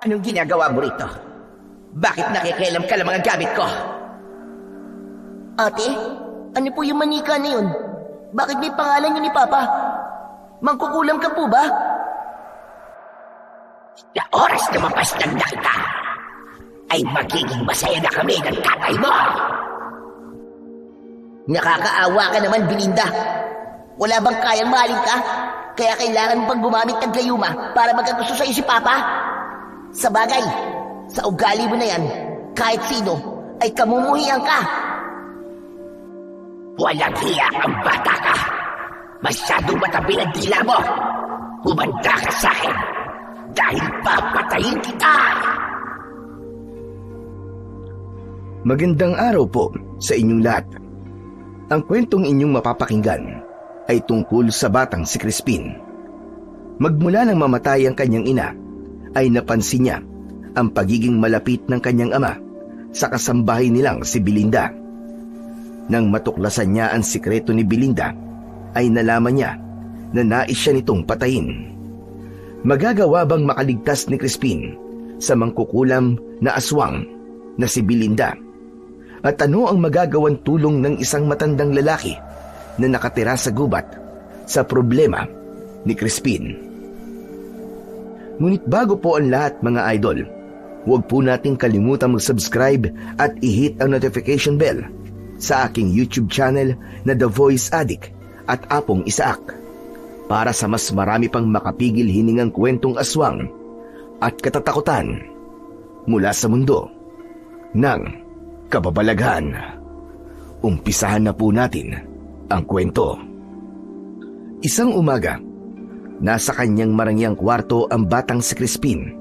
Anong ginagawa mo rito? Bakit nakikialam ka ng mga gamit ko? Ate, ano po yung manika na yun? Bakit may pangalan yun ni Papa? Mangkukulam ka po ba? Na oras na mapasdan na kita, ay magiging masaya na kami ng tatay mo. Nakakaawa ka naman, Belinda. Wala bang kayang mahalin ka? Kaya kailangan mo pang gumamit ng gayuma para magkagusto sa'yo si Papa? Sa bagay, sa ugali mo na yan, kahit sino ay kamumuhian ka. Walang hiya ang bata ka. Masyadong matabi ang dila mo. Humanda ka sa akin dahil papatayin kita. Magandang araw po sa inyong lahat. Ang kwentong inyong mapapakinggan ay tungkol sa batang si Crispin. Magmula nang mamatay ang kanyang ina, ay napansin niya ang pagiging malapit ng kanyang ama sa kasambahay nilang si Belinda. Nang matuklasan niya ang sikreto ni Belinda, ay nalaman niya na nais siya nitong patayin. Magagawa bang makaligtas ni Crispin sa mangkukulam na aswang na si Belinda? At ano ang magagawang tulong ng isang matandang lalaki na nakatira sa gubat sa problema ni Crispin? Ngunit bago po ang lahat, mga idol, huwag po nating kalimutan mag-subscribe at i-hit ang notification bell sa aking YouTube channel na The Voice Addict at Apong Isaak para sa mas marami pang makapigil hiningang kwentong aswang at katatakutan mula sa mundo ng kababalaghan. Umpisahan na po natin ang kwento. Isang umaga, nasa kanyang marangyang kwarto ang batang si Crispin.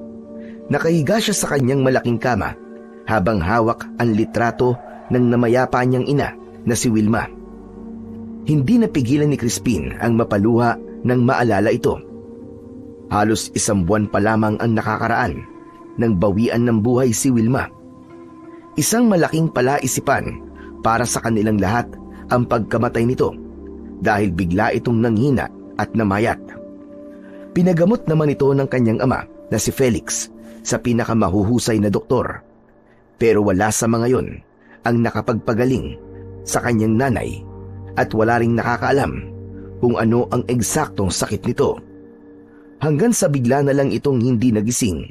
Nakahiga siya sa kanyang malaking kama habang hawak ang litrato ng namayapa niyang ina na si Wilma. Hindi napigilan ni Crispin ang mapaluha nang maalala ito. Halos 1 buwan pa lamang ang nakakaraan nang bawian ng buhay si Wilma. Isang malaking palaisipan para sa kanilang lahat ang pagkamatay nito dahil bigla itong nanghina at namayat. Pinagamot naman ito ng kanyang ama na si Felix sa pinakamahuhusay na doktor, pero wala sa mga yon ang nakapagpagaling sa kanyang nanay at wala ring nakakaalam kung ano ang eksaktong sakit nito. Hanggang sa bigla na lang itong hindi nagising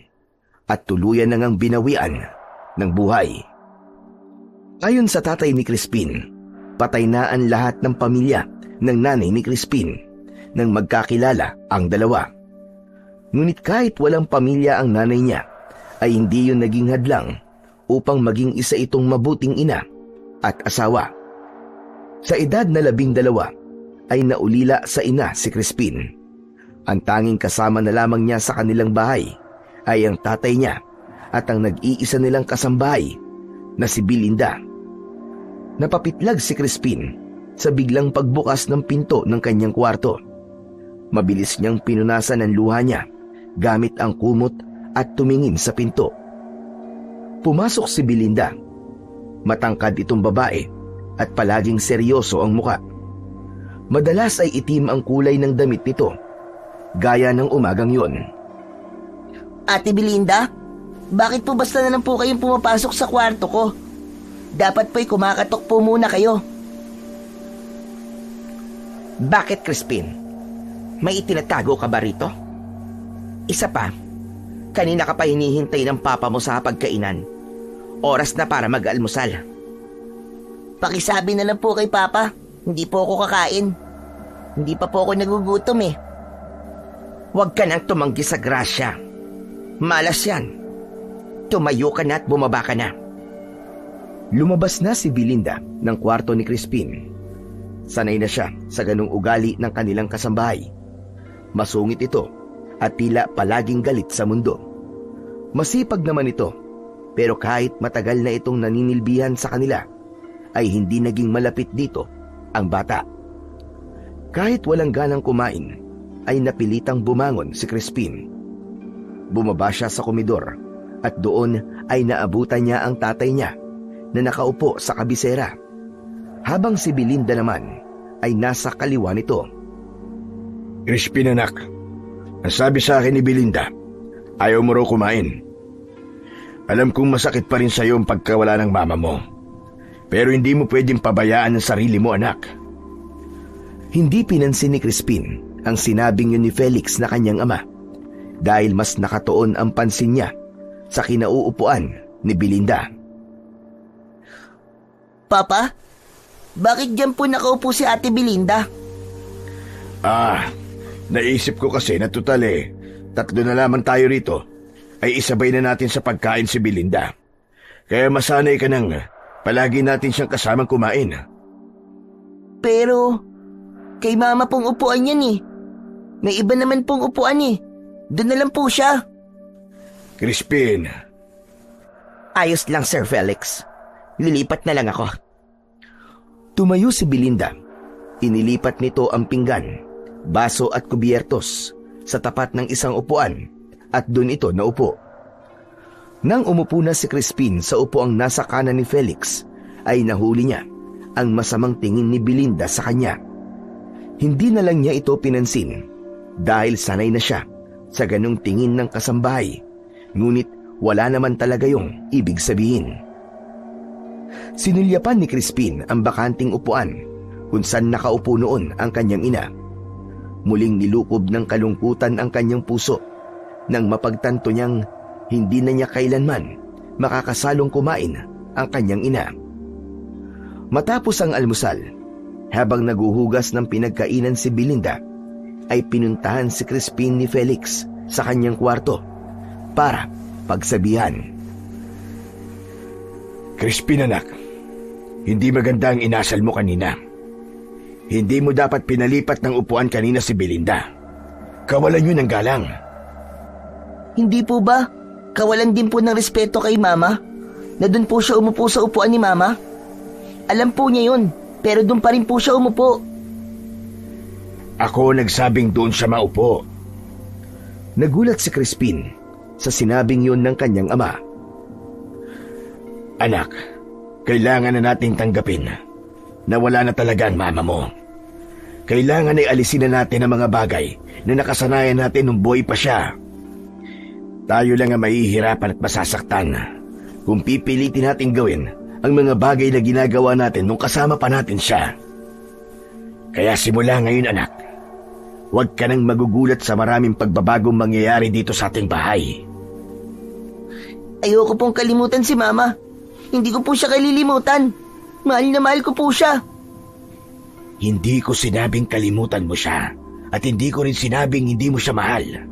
at tuluyan na ngang binawian ng buhay. Ayon sa tatay ni Crispin, patay na ang lahat ng pamilya ng nanay ni Crispin nang magkakilala ang dalawa. Ngunit kahit walang pamilya ang nanay niya, ay hindi yun naging hadlang upang maging isa itong mabuting ina at asawa. Sa edad na 12 ay naulila sa ina si Crispin. Ang tanging kasama na lamang niya sa kanilang bahay ay ang tatay niya at ang nag-iisa nilang kasambahay na si Belinda. Napapitlag si Crispin sa biglang pagbukas ng pinto ng kanyang kwarto. Mabilis niyang pinunasan ang luha niya gamit ang kumot at tumingin sa pinto. Pumasok si Belinda. Matangkad itong babae at palaging seryoso ang muka. Madalas ay itim ang kulay ng damit nito, gaya ng umagang yon. Ate Belinda, bakit po basta na lang po kayong pumapasok sa kwarto ko? Dapat po'y kumakatok po muna kayo. Bakit, Crispin? May itinatago ka ba rito? Isa pa, kanina ka pa hinihintay ng papa mo sa pagkainan. Oras na para mag-almusal. Pakisabi na lang po kay Papa, hindi po ako kakain. Hindi pa po ako nagugutom eh. Huwag ka nang tumanggi sa grasya. Malas yan. Tumayo ka na at bumaba ka na. Lumabas na si Belinda ng kwarto ni Crispin. Sanay na siya sa ganung ugali ng kanilang kasambahay. Masungit ito at tila palaging galit sa mundo. Masipag naman ito, pero kahit matagal na itong naninilbihan sa kanila, ay hindi naging malapit dito ang bata. Kahit walang ganang kumain, ay napilitang bumangon si Crispin. Bumaba siya sa komedor at doon ay naabutan niya ang tatay niya na nakaupo sa kabisera, habang si Belinda naman ay nasa kaliwa nito. Crispin anak, ang sabi sa akin ni Belinda, ayaw mo raw kumain Alam kong masakit pa rin sa'yo ang pagkawala ng mama mo. Pero hindi mo pwedeng pabayaan ang sarili mo, anak. Hindi pinansin ni Crispin ang sinabing yun ni Felix na kanyang ama dahil mas nakatuon ang pansin niya sa kinauupuan ni Belinda. Papa, bakit dyan po nakaupo si Ate Belinda? Naisip ko kasi na tutal tatlo na lamang tayo rito, ay isabay na natin sa pagkain si Belinda. Kaya masanay ka nang palagi natin siyang kasamang kumain. Pero, kay Mama pong upuan yan eh. May iba naman pong upuan eh. Doon na lang po siya. Crispin. Ayos lang, Sir Felix. Lilipat na lang ako. Tumayo si Belinda. Inilipat nito ang pinggan, baso at kubyertos sa tapat ng isang upuan at doon ito naupo. Nang umupo na si Crispin sa upuang nasa kanan ni Felix, ay nahuli niya ang masamang tingin ni Belinda sa kanya. Hindi na lang niya ito pinansin dahil sanay na siya sa ganong tingin ng kasambahay, ngunit wala naman talaga yung ibig sabihin. Sinulyapan ni Crispin ang bakanting upuan kung saan nakaupo noon ang kanyang ina. Muling nilukob ng kalungkutan ang kanyang puso nang mapagtanto niyang hindi na niya kailanman makakasalong kumain ang kanyang ina. Matapos ang almusal, habang naguhugas ng pinagkainan si Belinda, ay pinuntahan si Crispin ni Felix sa kanyang kwarto para pagsabihan. Crispin, anak, hindi maganda ang inasal mo kanina. Hindi mo dapat pinalipat ng upuan kanina si Belinda. Kawalan yun ng galang. Hindi po ba? Kawalan din po ng respeto kay Mama? Na doon po siya umupo sa upuan ni Mama? Alam po niya yun, pero doon pa rin po siya umupo. Ako nagsabing doon siya maupo. Nagulat si Crispin sa sinabing yun ng kanyang ama. Anak, kailangan na nating tanggapin na wala na talaga ang mama mo. Kailangan ay alisin na natin ang mga bagay na nakasanayan natin nung buhay pa siya. Tayo lang ang mahihirapan at masasaktan kung pipilitin natin gawin ang mga bagay na ginagawa natin nung kasama pa natin siya. Kaya simula ngayon, anak, huwag ka nang magugulat sa maraming pagbabagong mangyayari dito sa ating bahay. Ayoko pong kalimutan si Mama. Hindi ko po siya kalilimutan. Mahal na mahal ko po siya. Hindi ko sinabing kalimutan mo siya at hindi ko rin sinabing hindi mo siya mahal.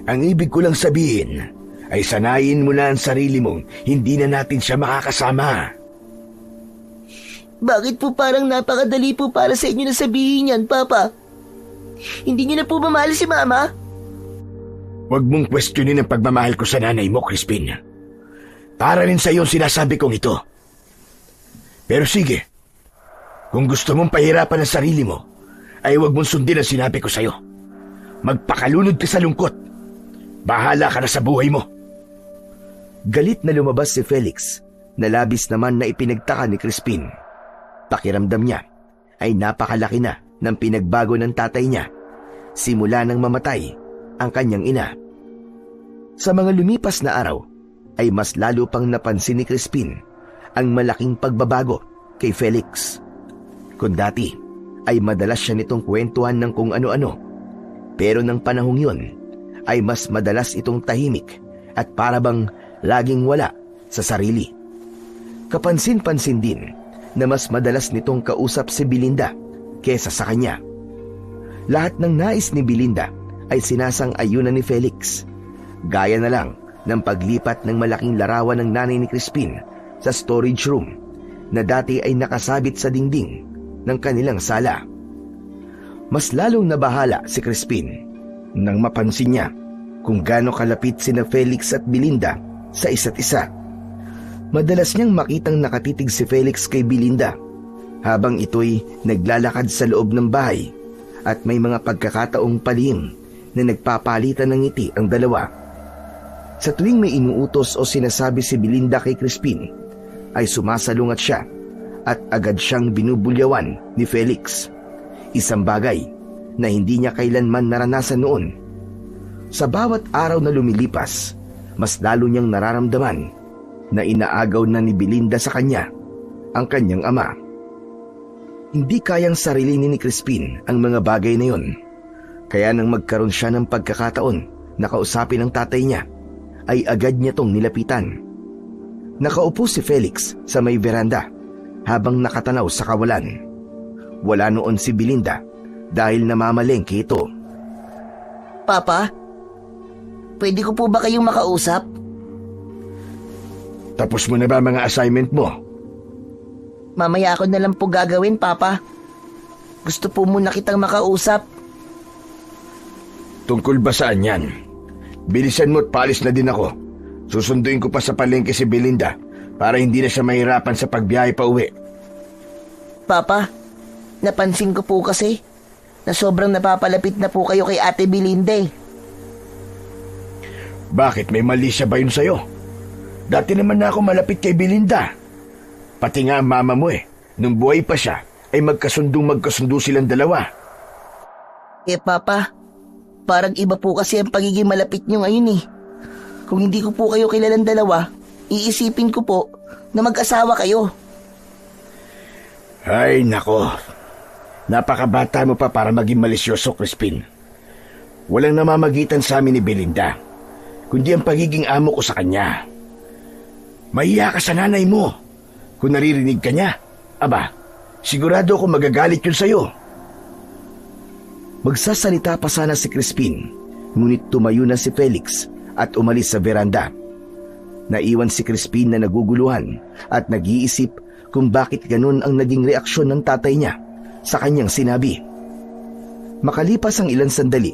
Ang ibig ko lang sabihin ay sanayin mo na ang sarili mong hindi na natin siya makakasama. Bakit po parang napakadali po para sa inyo na sabihin yan, Papa? Hindi niyo na po ba mahal si Mama? Huwag mong questionin ang pagmamahal ko sa nanay mo, Crispin. Para rin sa iyo sinasabi kong ito. Pero sige, kung gusto mong pahirapan ang sarili mo, ay huwag mong sundin ang sinabi ko sa iyo. Magpakalunod ka sa lungkot. Bahala ka na sa buhay mo. Galit na lumabas si Felix na labis naman na ipinagtaka ni Crispin. Pakiramdam niya ay napakalaki na ng pinagbago ng tatay niya simula nang mamatay ang kanyang ina. Sa mga lumipas na araw ay mas lalo pang napansin ni Crispin ang malaking pagbabago kay Felix. Kung dati ay madalas siya nitong kwentuhan ng kung ano-ano, pero ng panahong yun ay mas madalas itong tahimik at parabang laging wala sa sarili. Kapansin-pansin din na mas madalas nitong kausap si Belinda kesa sa kanya. Lahat ng nais ni Belinda ay sinasang-ayunan ni Felix, gaya na lang ng paglipat ng malaking larawan ng nanay ni Crispin sa storage room na dati ay nakasabit sa dingding ng kanilang sala. Mas lalong nabahala si Crispin nang mapansin niya kung gaano kalapit sina Felix at Belinda sa isa't isa. Madalas niyang makitang nakatitig si Felix kay Belinda habang ito'y naglalakad sa loob ng bahay at may mga pagkakataong palihim na nagpapalitan ng ngiti ang dalawa. Sa tuwing may inuutos o sinasabi si Belinda kay Crispin, ay sumasalungat siya at agad siyang binubulyawan ni Felix. Isang bagay na hindi niya kailanman naranasan noon. Sa bawat araw na lumilipas, mas lalo niyang nararamdaman na inaagaw na ni Belinda sa kanya ang kanyang ama. Hindi kayang sarilinin ni Crispin ang mga bagay na yon, kaya nang magkaroon siya ng pagkakataon na kausapin ang tatay niya, ay agad niya tong nilapitan. Nakaupo si Felix sa may veranda habang nakatanaw sa kawalan. Wala noon si Belinda dahil namamalengke ito. Papa, pwede ko po ba kayong makausap? Tapos mo na ba mga assignment mo? Mamaya ako na lang po gagawin, Papa. Gusto po muna kitang makausap. Tungkol ba saan yan? Bilisan mo at paalis na din ako. Susunduin ko pa sa palengke si Belinda para hindi na siya mahirapan sa pagbiyahe pa uwi. Papa, napansin ko po kasi na sobrang napapalapit na po kayo kay Ate Belinda eh. Bakit? May mali siya ba yun sa'yo? Dati naman na ako malapit kay Belinda. Pati nga ang mama mo nung buhay pa siya, ay magkasundo silang dalawa. Papa, parang iba po kasi ang pagiging malapit nyo ngayon eh. Kung hindi ko po kayo kilalang dalawa, iisipin ko po na mag-asawa kayo. Ay, nako. Napakabata mo pa para maging malisyoso, Crispin. Walang namamagitan sa amin ni Belinda, kundi ang pagiging amo ko sa kanya. Mahiya ka sa nanay mo. Kung naririnig ka niya, sigurado ako magagalit yun sa'yo. Magsasalita pa sana si Crispin, ngunit tumayo na si Felix at umalis sa veranda. Naiwan si Crispin na naguguluhan at nag-iisip kung bakit ganun ang naging reaksyon ng tatay niya sa kanyang sinabi. Makalipas ang ilang sandali,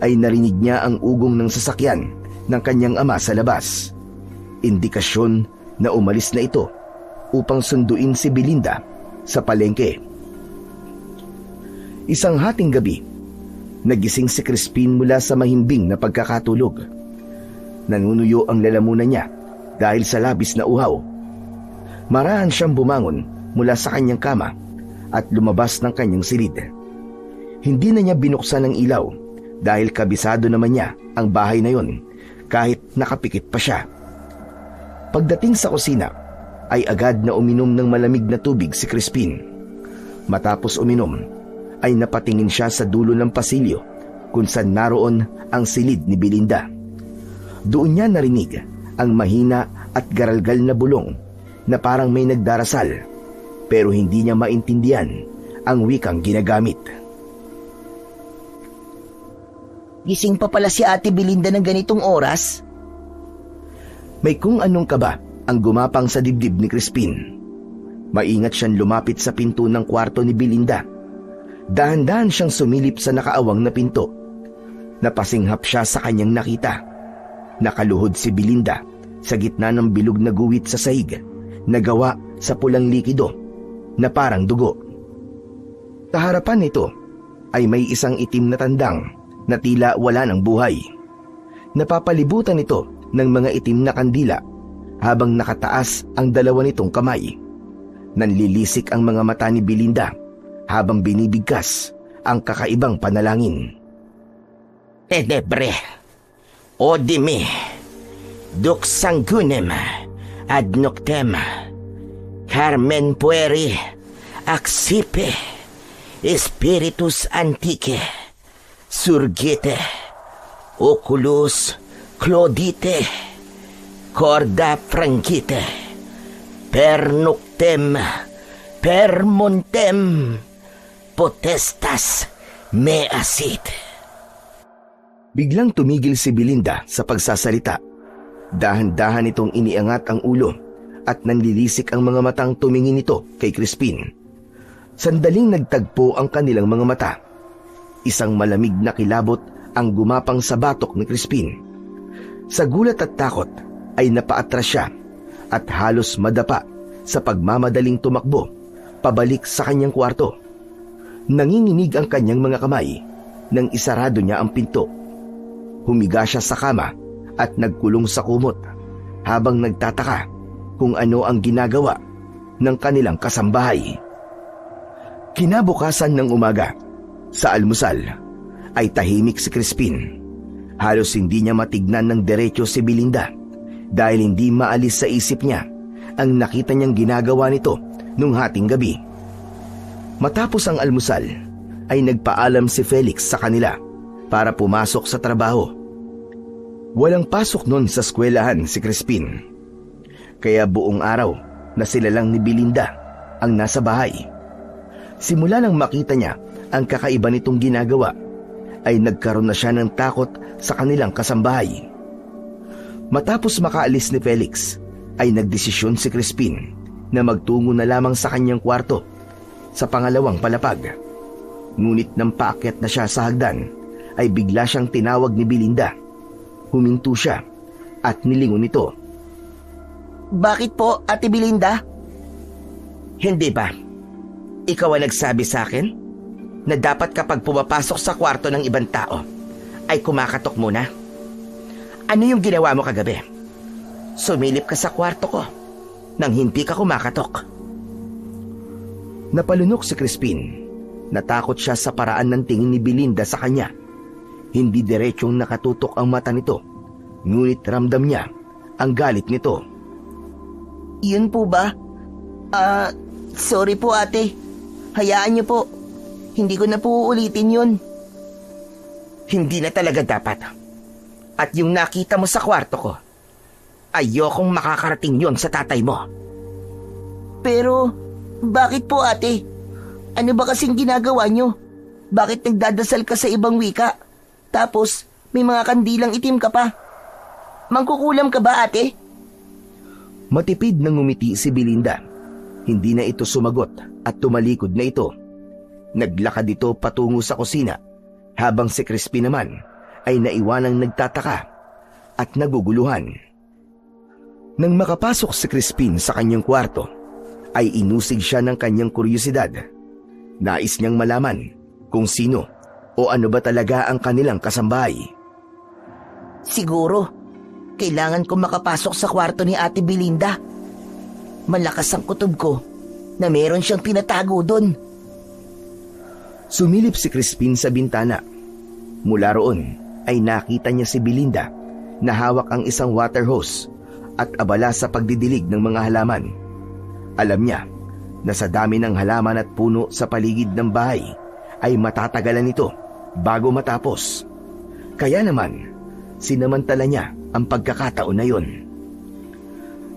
ay narinig niya ang ugong ng sasakyan ng kanyang ama sa labas. Indikasyon na umalis na ito upang sunduin si Belinda sa palengke. Isang hating gabi, nagising si Crispin mula sa mahimbing na pagkakatulog. Nanunuyo ang lalamunan niya dahil sa labis na uhaw. Marahan siyang bumangon mula sa kanyang kama at lumabas ng kanyang silid. Hindi na niya binuksan ang ilaw dahil kabisado naman niya ang bahay na yon kahit nakapikit pa siya. Pagdating sa kusina, ay agad na uminom ng malamig na tubig si Crispin. Matapos uminom, ay napatingin siya sa dulo ng pasilyo kung saan naroon ang silid ni Belinda. Doon niya narinig ang mahina at garalgal na bulong na parang may nagdarasal, pero hindi niya maintindihan ang wikang ginagamit. Gising pa pala si Ate Belinda ng ganitong oras? May kung anong kaba ang gumapang sa dibdib ni Crispin. Maingat siyang lumapit sa pinto ng kwarto ni Belinda. Dahan-dahan siyang sumilip sa nakaawang na pinto. Napasinghap siya sa kanyang nakita. Nakaluhod si Belinda sa gitna ng bilog na guwit sa sahig na gawa sa pulang likido na parang dugo. Sa harapan nito ay may isang itim na tandang na tila wala ng buhay. Napapalibutan ito ng mga itim na kandila habang nakataas ang dalawa nitong kamay. Nanlilisik ang mga mata ni Belinda habang binibigkas ang kakaibang panalangin. Tenebre, odime, duxangunem, ad noctem, Carmen pueri, axipe, spiritus antique, surgite, oculus claudite, corda franquite, per noctem, per montem, potestas me asit. Biglang tumigil si Belinda sa pagsasalita. Dahan-dahan itong iniangat ang ulo at nanlilisik ang mga matang tumingin ito kay Crispin. Sandaling nagtagpo ang kanilang mga mata. Isang malamig na kilabot ang gumapang sa batok ni Crispin. Sa gulat at takot ay napaatras siya at halos madapa sa pagmamadaling tumakbo pabalik sa kanyang kwarto. Nanginginig ang kanyang mga kamay nang isarado niya ang pinto. Humiga siya sa kama at nagkulong sa kumot habang nagtataka kung ano ang ginagawa ng kanilang kasambahay. Kinabukasan ng umaga, sa almusal, ay tahimik si Crispin. Halos hindi niya matignan ng diretso si Belinda dahil hindi maalis sa isip niya ang nakita niyang ginagawa nito nung hating gabi. Matapos ang almusal, ay nagpaalam si Felix sa kanila para pumasok sa trabaho. Walang pasok nun sa eskwelahan si Crispin, kaya buong araw na sila lang ni Belinda ang nasa bahay. Simula nang makita niya ang kakaiba nitong ginagawa, ay nagkaroon na siya ng takot sa kanilang kasambahay. Matapos makaalis ni Felix, ay nagdesisyon si Crispin na magtungo na lamang sa kanyang kwarto sa pangalawang palapag. Ngunit nang paakyat na siya sa hagdan, ay bigla siyang tinawag ni Belinda. Huminto siya at nilingon ito. Bakit po, Ate Belinda? Hindi ba? Ikaw ang nagsabi sa akin na dapat kapag pumapasok sa kwarto ng ibang tao, ay kumakatok muna. Ano yung ginawa mo kagabi? Sumilip ka sa kwarto ko nang hindi ka kumakatok. Napalunok si Crispin. Natakot siya sa paraan ng tingin ni Belinda sa kanya. Hindi diretsong nakatutok ang mata nito, ngunit ramdam niya ang galit nito. Yun po ba? Sorry po ate. Hayaan niyo po. Hindi ko na po uulitin yun. Hindi na talaga dapat. At yung nakita mo sa kwarto ko, ayokong makakarating yon sa tatay mo. Pero, bakit po ate? Ano ba kasing ginagawa niyo? Bakit nagdadasal ka sa ibang wika? Tapos, may mga kandilang itim ka pa. Mangkukulam ka ba ate? Matipid nang ngumiti si Belinda. Hindi na ito sumagot at tumalikod na ito. Naglakad ito patungo sa kusina, habang si Crispin naman ay naiwanang nagtataka at naguguluhan. Nang makapasok si Crispin sa kanyang kwarto, ay inusig siya ng kanyang kuryosidad. Nais niyang malaman kung sino o ano ba talaga ang kanilang kasambahay. Siguro, kailangan ko makapasok sa kwarto ni Ate Belinda. Malakas ang kutob ko na meron siyang tinatago doon. Sumilip si Crispin sa bintana. Mula roon ay nakita niya si Belinda na hawak ang isang water hose at abala sa pagdidilig ng mga halaman. Alam niya na sa dami ng halaman at puno sa paligid ng bahay ay matatagalan ito bago matapos. Kaya naman, sinamantala niya ang pagkakataon na yon.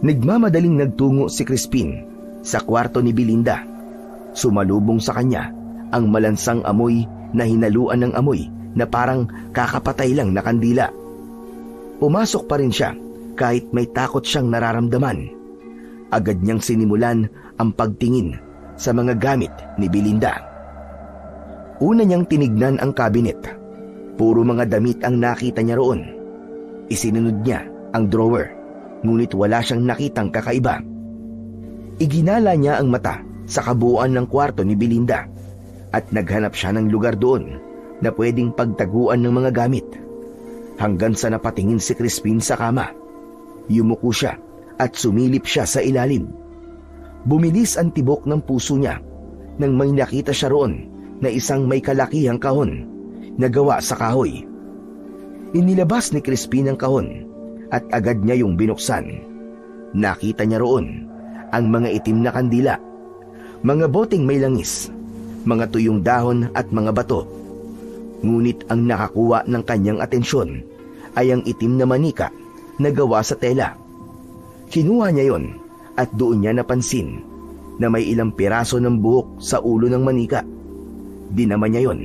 Nagmamadaling nagtungo si Crispin sa kwarto ni Belinda. Sumalubong sa kanya ang malansang amoy na hinaluan ng amoy na parang kakapatay lang na kandila. Pumasok pa rin siya kahit may takot siyang nararamdaman. Agad niyang sinimulan ang pagtingin sa mga gamit ni Belinda. Una niyang tinignan ang cabinet. Puro mga damit ang nakita niya roon. Isinunod niya ang drawer, ngunit wala siyang nakitang kakaiba. Iginala niya ang mata sa kabuuan ng kwarto ni Belinda at naghanap siya ng lugar doon na pwedeng pagtaguan ng mga gamit. Hanggang sa napatingin si Crispin sa kama. Yumuko siya at sumilip siya sa ilalim. Bumilis ang tibok ng puso niya nang may nakita siya roon na isang may kalakihang kahon na gawa sa kahoy. Inilabas ni Crispin ang kahon at agad niya yung binuksan. Nakita niya roon ang mga itim na kandila, mga boteng may langis, mga tuyong dahon at mga bato. Ngunit ang nakakuha ng kanyang atensyon ay ang itim na manika na gawa sa tela. Kinuha niya yon at doon niya napansin na may ilang piraso ng buhok sa ulo ng manika. Dinaman niya yon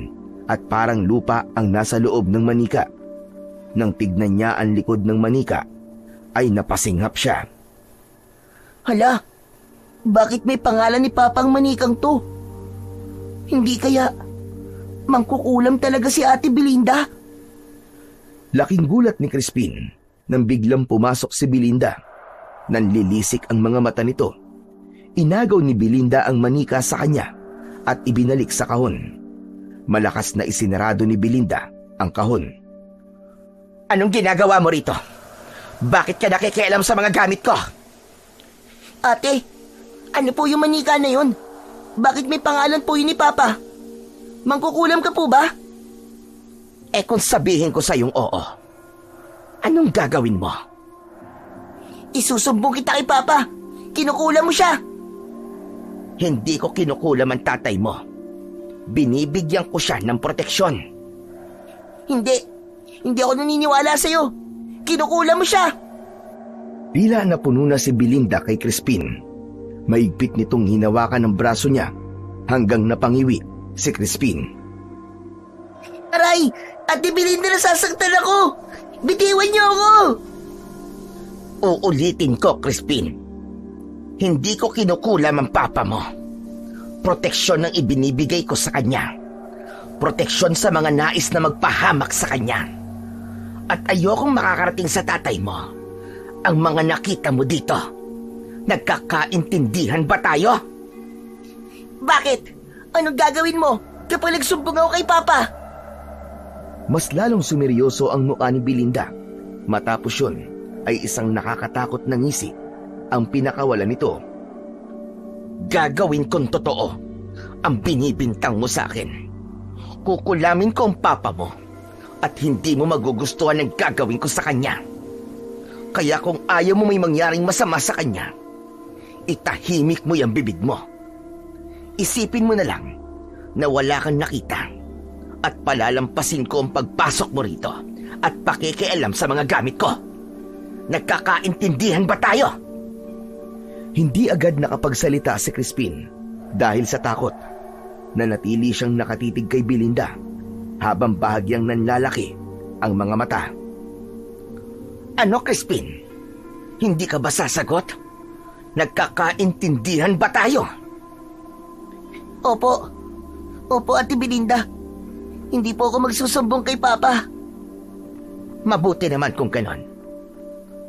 at parang lupa ang nasa loob ng manika. Nang tignan niya ang likod ng manika, ay napasinghap siya. Hala, bakit may pangalan ni Papang Manikang to? Hindi kaya mangkukulam talaga si Ate Belinda? Laking gulat ni Crispin nang biglang pumasok si Belinda. Nanlilisik ang mga mata nito. Inagaw ni Belinda ang manika sa kanya at ibinalik sa kahon. Malakas na isinarado ni Belinda ang kahon. Anong ginagawa mo rito? Bakit ka nakikialam sa mga gamit ko? Ate, ano po yung manika na yun? Bakit may pangalan po yun ni Papa? Mangkukulam ka po ba? Eh kung sabihin ko sa yung oo, Anong gagawin mo? Isusumbong kita kay Papa. Kinukulam mo siya. Hindi ko kinukulam ang tatay mo. Binibigyan ko siya ng proteksyon. Hindi. Hindi ako naniniwala sa'yo. Kinukulam mo siya. Tila napuno na si Belinda kay Crispin. Maigpit nitong hinawakan ng braso niya hanggang napangiwi si Crispin. Aray! Ate Belinda, nasasaktan ako! Bitiwan niyo ako! Uulitin ko, Crispin. Hindi ko kinukulam ang papa mo. Proteksyon ang ibinibigay ko sa kanya. Proteksyon sa mga nais na magpahamak sa kanya. At ayokong makakarating sa tatay mo ang mga nakita mo dito. Nagkakaintindihan ba tayo? Bakit? Anong gagawin mo kapag nagsumbong ako kay Papa? Mas lalong sumeryoso ang mukha ni Belinda. Matapos yun ay isang nakakatakot na ngisi ang pinakawalan nito. Gagawin kong totoo ang binibintang mo sa akin. Kukulamin ko ang papa mo at hindi mo magugustuhan ang gagawin ko sa kanya. Kaya kung ayaw mo may mangyaring masama sa kanya, itahimik mo yung bibig mo. Isipin mo na lang na wala kang nakita at palalampasin ko ang pagpasok mo rito at pakikialam sa mga gamit ko. Nagkakaintindihan ba tayo? Hindi agad nakapagsalita si Crispin dahil sa takot. Nanatili siyang nakatitig kay Belinda habang bahagyang nanlalaki ang mga mata. Ano, Crispin? Hindi ka ba sasagot? Nagkakaintindihan ba tayo? Opo. Opo, Ate Belinda. Hindi po ako magsusumbong kay Papa. Mabuti naman kung ganon.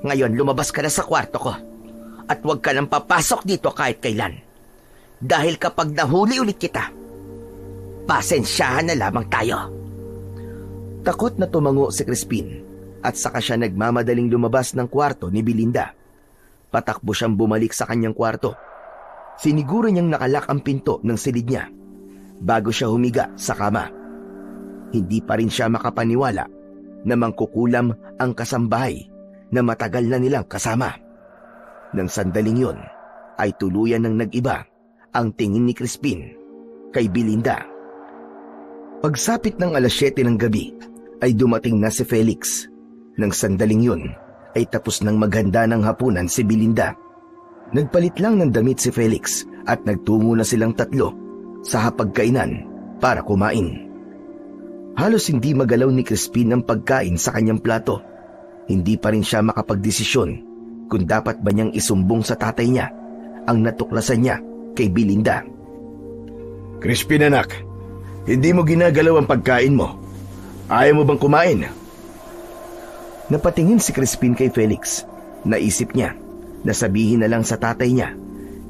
Ngayon lumabas ka na sa kwarto ko at huwag ka nang papasok dito kahit kailan. Dahil kapag nahuli ulit kita, pasensyahan na lamang tayo. Takot na tumango si Crispin at saka siya nagmamadaling lumabas ng kwarto ni Belinda. Patakbo siyang bumalik sa kanyang kwarto. Siniguro niyang nakalak ang pinto ng silid niya bago siya humiga sa kama. Hindi pa rin siya makapaniwala na mangkukulam ang kasambahay na matagal na nilang kasama. Nang sandaling yun ay tuluyan ng nag-iba ang tingin ni Crispin kay Belinda. Pagsapit ng 7:00 ng gabi ay dumating na si Felix. Nang sandaling yun ay tapos nang maghanda ng hapunan si Belinda. Nagpalit lang ng damit si Felix at nagtungo na silang tatlo sa hapagkainan para kumain. Halos hindi magalaw ni Crispin ang pagkain sa kanyang plato. Hindi pa rin siya makapagdesisyon kung dapat ba niyang isumbong sa tatay niya ang natuklasan niya kay Belinda. Crispin anak, hindi mo ginagalaw ang pagkain mo. Ayaw mo bang kumain? Napatingin si Crispin kay Felix. Naisip niya na sabihin na lang sa tatay niya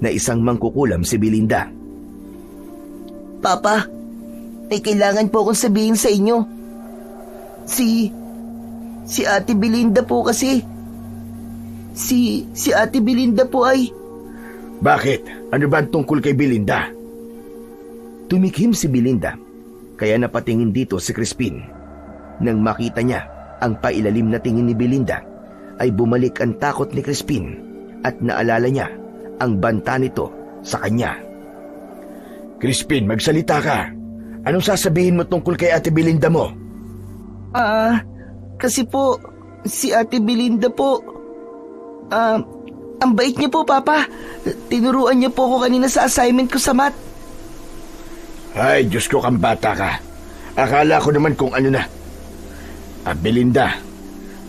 na isang mangkukulam si Belinda. Papa, may kailangan po akong sabihin sa inyo. Si Ate Belinda po kasi. Si Ate Belinda po ay... Bakit? Ano ba ang tungkol kay Belinda? Tumikhim si Belinda, kaya napatingin dito si Crispin. Nang makita niya ang pailalim na tingin ni Belinda, ay bumalik ang takot ni Crispin at naalala niya ang banta nito sa kanya. Crispin, magsalita ka. Anong sasabihin mo tungkol kay Ate Belinda mo? Kasi po, si Ate Belinda po... ang bait niya po, Papa. Tinuruan niya po ako kanina sa assignment ko sa math. Ay, Diyos ko, kang bata ka. Akala ko naman kung ano na. Belinda,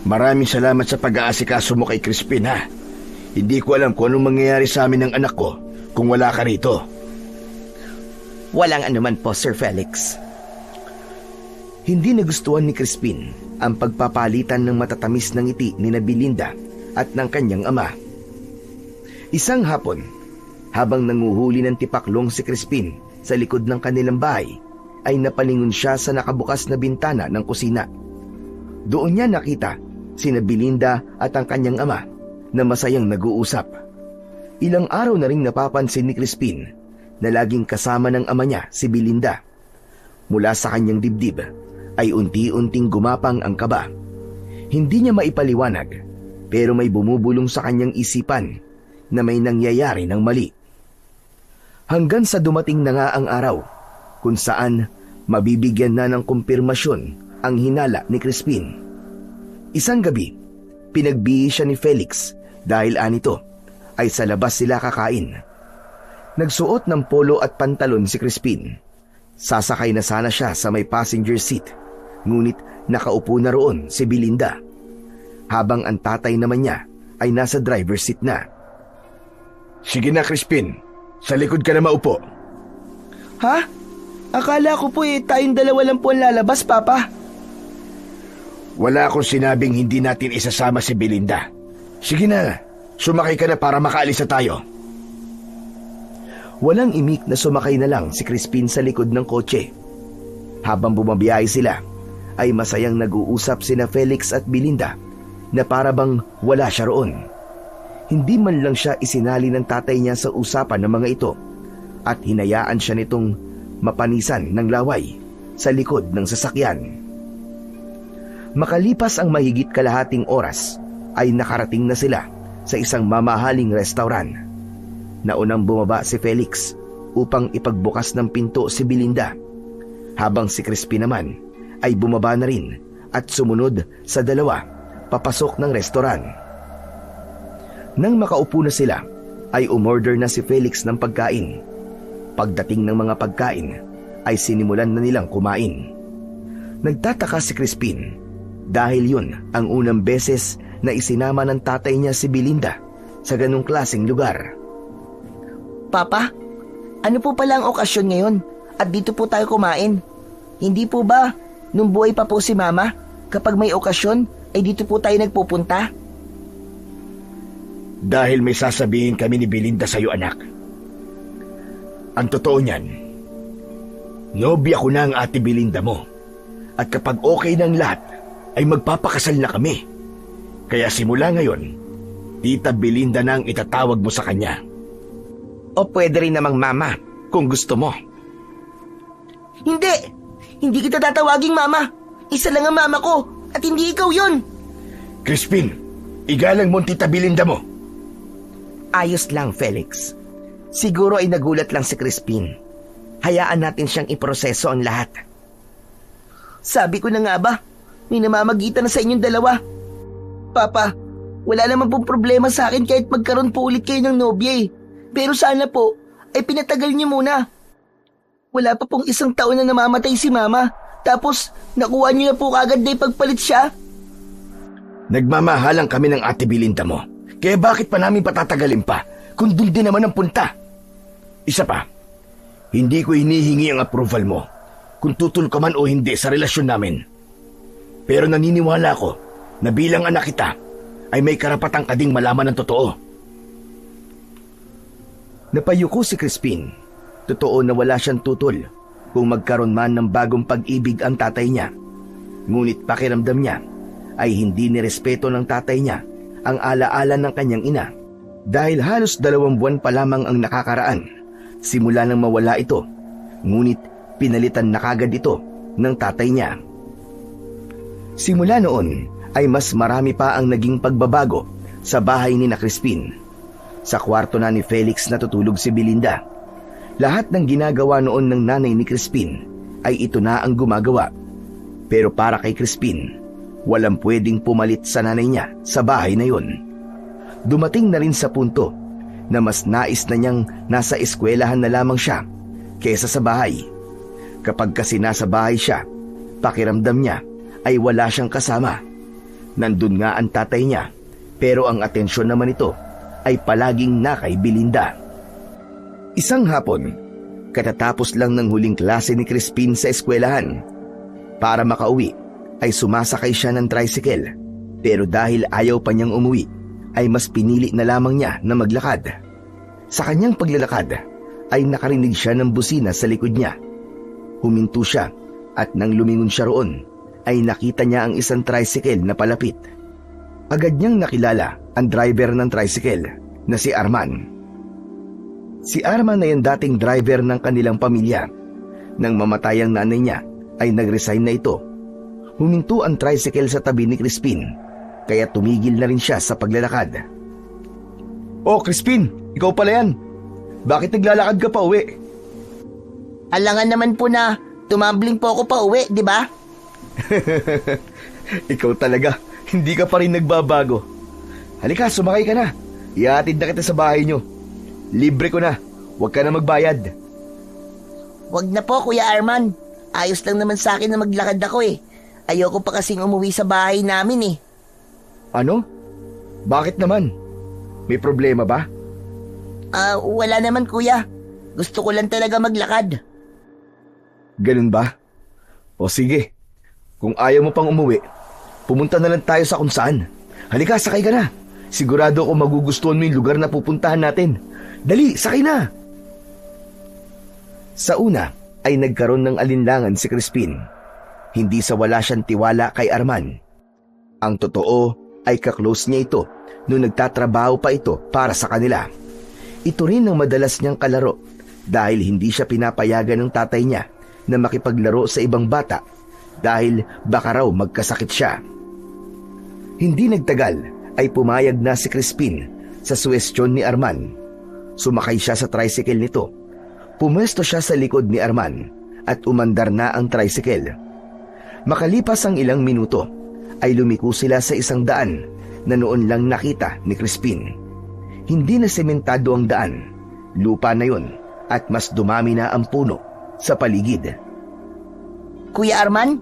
maraming salamat sa pag-aasikaso mo kay Crispin, ha? Hindi ko alam kung anong mangyayari sa amin ng anak ko kung wala ka rito. Walang anuman po, Sir Felix. Hindi nagustuhan ni Crispin ang pagpapalitan ng matatamis ng ngiti ni Belinda at ng kanyang ama. Isang hapon, habang nanguhuli ng tipaklong si Crispin sa likod ng kanilang bahay, ay napalingon siya sa nakabukas na bintana ng kusina. Doon niya nakita sina Belinda at ang kanyang ama na masayang nag-uusap. Ilang araw na ring napapansin ni Crispin na laging kasama ng ama niya si Belinda. Mula sa kanyang dibdib ay unti-unting gumapang ang kaba. Hindi niya maipaliwanag, pero may bumubulong sa kanyang isipan na may nangyayari ng mali. Hanggang sa dumating na nga ang araw kung saan mabibigyan na ng kumpirmasyon ang hinala ni Crispin. Isang gabi, pinagbihis siya ni Felix dahil anito ay sa labas sila kakain. Nagsuot ng polo at pantalon si Crispin. Sasakay na sana siya sa may passenger seat, ngunit nakaupo na roon si Belinda, habang ang tatay naman niya ay nasa driver's seat na. Sige na, Crispin. Sa likod ka na maupo. Ha? Akala ko po tayong dalawa lang po ang lalabas, Papa. Wala akong sinabing hindi natin isasama si Belinda. Sige na, sumakay ka na para makaalis na tayo. Walang imik na sumakay na lang si Crispin sa likod ng kotse. Habang bumabiyahe sila, ay masayang nag-uusap sina Felix at Belinda na para bang wala siya roon. Hindi man lang siya isinali ng tatay niya sa usapan ng mga ito at hinayaan siya nitong mapanisan ng laway sa likod ng sasakyan. Makalipas ang mahigit kalahating oras ay nakarating na sila sa isang mamahaling restaurant. Naunang bumaba si Felix upang ipagbukas ng pinto si Belinda, habang si Crispin naman ay bumaba na rin at sumunod sa dalawa papasok ng restaurant. Nang makaupo na sila, ay umorder na si Felix ng pagkain. Pagdating ng mga pagkain, ay sinimulan na nilang kumain. Nagtataka si Crispin dahil yun ang unang beses na isinama ng tatay niya si Belinda sa ganong klaseng lugar. Papa, ano po pala ang okasyon ngayon at dito po tayo kumain? Hindi po ba nung buhay pa po si Mama, kapag may okasyon ay dito po tayo nagpupunta? Dahil may sasabihin kami ni Belinda sa'yo, anak. Ang totoo niyan, nobya ko na ang ate Belinda mo. At kapag okay ng lahat, ay magpapakasal na kami. Kaya simula ngayon, Tita Belinda na ang itatawag mo sa kanya. O pwede rin namang Mama, kung gusto mo. Hindi! Hindi kita tatawaging Mama. Isa lang ang Mama ko at hindi ikaw yun. Crispin, igalang mo ang Tita Belinda mo. Ayos lang, Felix. Siguro ay nagulat lang si Crispin. Hayaan natin siyang iproseso ang lahat. Sabi ko na nga ba, may namamagitan na sa inyong dalawa. Papa, wala naman pong problema sa akin kahit magkaroon po ulit kayo ng nobya eh. Pero sana po, ay pinatagal niyo muna. Wala pa pong isang taon na namamatay si Mama, tapos nakuha niyo na po kagad na ipagpalit siya. Nagmamahalang kami ng ate Belinda mo. Kaya bakit pa namin patatagalin pa kung doon din naman ang punta? Isa pa, hindi ko hinihingi ang approval mo kung tutol ka man o hindi sa relasyon namin. Pero naniniwala ko na bilang anak kita ay may karapatang ka ding malaman ng totoo. Napayuko si Crispin. Totoo na wala siyang tutol kung magkaroon man ng bagong pag-ibig ang tatay niya. Ngunit pakiramdam niya ay hindi nirespeto ng tatay niya ang alaala ng kanyang ina dahil halos 2 buwan pa lamang ang nakakaraan simula nang mawala ito, ngunit pinalitan na kagad ito ng tatay niya. Simula noon ay mas marami pa ang naging pagbabago sa bahay ni na Crispin. Sa kwarto na ni Felix natutulog si Belinda. Lahat ng ginagawa noon ng nanay ni Crispin ay ito na ang gumagawa. Pero para kay Crispin, walang pwedeng pumalit sa nanay niya sa bahay na yun. Dumating na rin sa punto na mas nais na niyang nasa eskwelahan na lamang siya kaysa sa bahay. Kapag kasi nasa bahay siya, pakiramdam niya ay wala siyang kasama. Nandun nga ang tatay niya, pero ang atensyon naman ito ay palaging na kay Belinda. Isang hapon, katatapos lang ng huling klase ni Crispin sa eskwelahan. Para makauwi, ay sumasakay siya ng tricycle, pero dahil ayaw pa niyang umuwi, ay mas pinili na lamang niya na maglakad. Sa kanyang paglalakad, ay nakarinig siya ng busina sa likod niya. Huminto siya at nang lumingon siya roon, ay nakita niya ang isang tricycle na palapit. Agad niyang nakilala ang driver ng tricycle na si Arman. Si Arman ay ang dating driver ng kanilang pamilya. Nang mamatay ang nanay niya, ay nag-resign na ito. Huminto ang tricycle sa tabi ni Crispin, kaya tumigil na rin siya sa paglalakad. Oh, Crispin, ikaw pala yan. Bakit naglalakad ka pa uwi? Alangan naman po na tumambling po ako pa uwi, di ba? Ikaw talaga, hindi ka pa rin nagbabago. Halika, sumakay ka na. Ihatid na kita sa bahay nyo. Libre ko na, huwag ka na magbayad. Wag na po, Kuya Arman. Ayos lang naman sa akin na maglakad ako eh. Ayoko pa kasing umuwi sa bahay namin eh. Ano? Bakit naman? May problema ba? Wala naman kuya. Gusto ko lang talaga maglakad. Ganun ba? O sige, kung ayaw mo pang umuwi, pumunta na lang tayo sa kung saan. Halika, sakay ka na. Sigurado ako magugustuhan mo yung lugar na pupuntahan natin. Dali, sakay na! Sa una ay nagkaroon ng alinlangan si Crispin. Hindi sa wala siyang tiwala kay Arman. Ang totoo ay kaklose niya ito noong nagtatrabaho pa ito para sa kanila. Ito rin ang madalas niyang kalaro dahil hindi siya pinapayagan ng tatay niya na makipaglaro sa ibang bata dahil baka raw magkasakit siya. Hindi nagtagal ay pumayag na si Crispin sa suwestyon ni Arman. Sumakay siya sa tricycle nito. Pumwesto siya sa likod ni Arman at umandar na ang tricycle. Makalipas ang ilang minuto ay lumiko sila sa isang daan na noon lang nakita ni Crispin. Hindi na sementado ang daan, lupa na yun at mas dumami na ang puno sa paligid. Kuya Arman,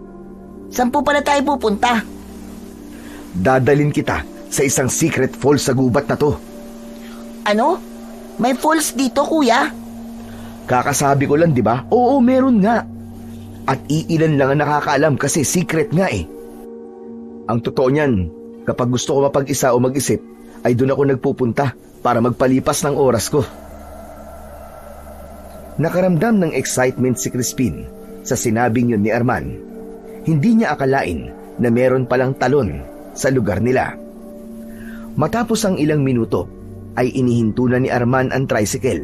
saan po pala tayo pupunta? Dadalin kita sa isang secret falls sa gubat na to. Ano? May falls dito kuya? Kakasabi ko lang, di ba? Oo, meron nga. At iilan lang ang nakakaalam kasi secret nga eh. Ang totoo niyan, kapag gusto ko mapag-isa o mag-isip, ay doon ako nagpupunta para magpalipas ng oras ko. Nakaramdam ng excitement si Crispin sa sinabing yun ni Arman. Hindi niya akalain na meron palang talon sa lugar nila. Matapos ang ilang minuto, ay inihinto na ni Arman ang tricycle.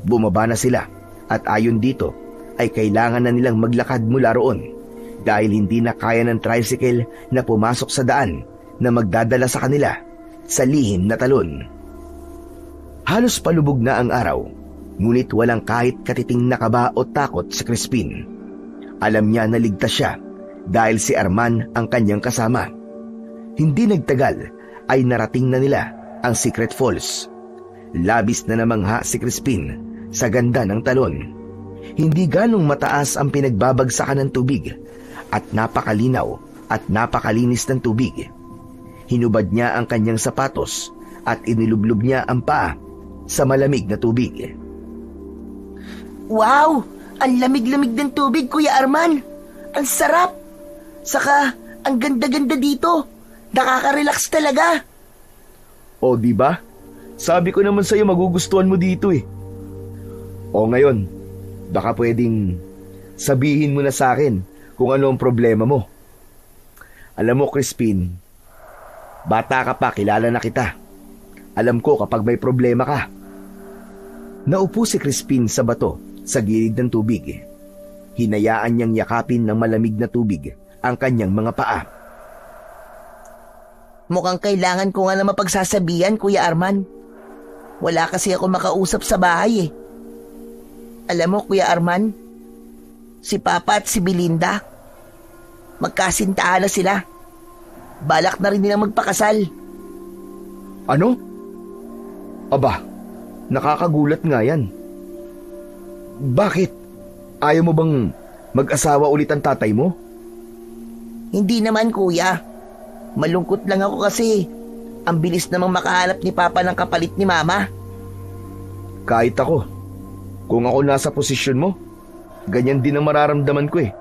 Bumaba na sila at ayon dito, ay kailangan na nilang maglakad mula roon dahil hindi na kaya ng tricycle na pumasok sa daan na magdadala sa kanila sa lihim na talon. Halos palubog na ang araw, ngunit walang kahit katiting na kaba o takot sa Crispin. Alam niya na ligtas siya dahil si Arman ang kanyang kasama. Hindi nagtagal ay narating na nila ang Secret Falls. Labis na namangha si Crispin sa ganda ng talon. Hindi ganong mataas ang pinagbabagsakan ng tubig at napakalinaw at napakalinis ng tubig. Hinubad niya ang kanyang sapatos at inilublub niya ang paa sa malamig na tubig. Wow! Ang lamig-lamig ng tubig, Kuya Arman. Ang sarap! Saka, ang ganda-ganda dito. Nakaka-relax talaga. O di ba? Sabi ko naman sa'yo magugustuhan mo dito eh. O ngayon, baka pwedeng sabihin mo na sa akin kung ano ang problema mo. Alam mo, Crispin, bata ka pa, kilala na kita. Alam ko kapag may problema ka. Naupo si Crispin sa bato sa gilid ng tubig. Hinayaan niyang yakapin ng malamig na tubig ang kanyang mga paa. Mukhang kailangan ko nga na mapagsasabihan, Kuya Arman. Wala kasi ako makausap sa bahay eh. Alam mo, Kuya Arman, si Papa at si Belinda, magkasintahan na sila. Balak na rin nilang magpakasal. Ano? Aba, nakakagulat nga yan. Bakit? Ayaw mo bang mag-asawa ulit ang tatay mo? Hindi naman, Kuya. Malungkot lang ako kasi ang bilis namang makahanap ni Papa ng kapalit ni Mama. Kahit ako. Kung ako nasa posisyon mo, ganyan din ang mararamdaman ko eh.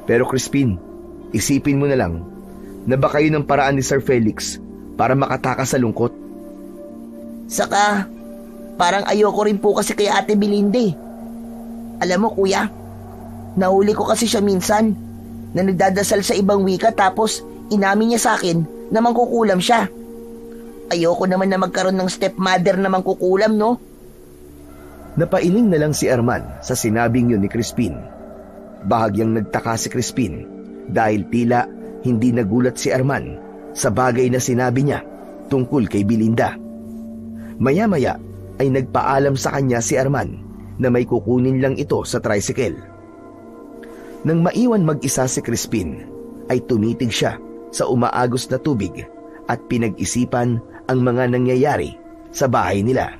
Pero Crispin, isipin mo na lang na baka yun ang paraan ni Sir Felix para makatakas sa lungkot. Saka, parang ayoko rin po kasi kay Ate Belinda eh. Alam mo, Kuya, nahuli ko kasi siya minsan na nagdadasal sa ibang wika tapos inamin niya sa akin na mangkukulam siya. Ayoko naman na magkaroon ng stepmother na mangkukulam, no? Napailing na lang si Arman sa sinabing yun ni Crispin. Bahagyang nagtaka si Crispin dahil tila hindi nagulat si Arman sa bagay na sinabi niya tungkol kay Belinda. Maya-maya ay nagpaalam sa kanya si Arman na may kukunin lang ito sa tricycle. Nang maiwan mag-isa si Crispin, ay tumitig siya sa umaagos na tubig at pinag-isipan ang mga nangyayari sa bahay nila.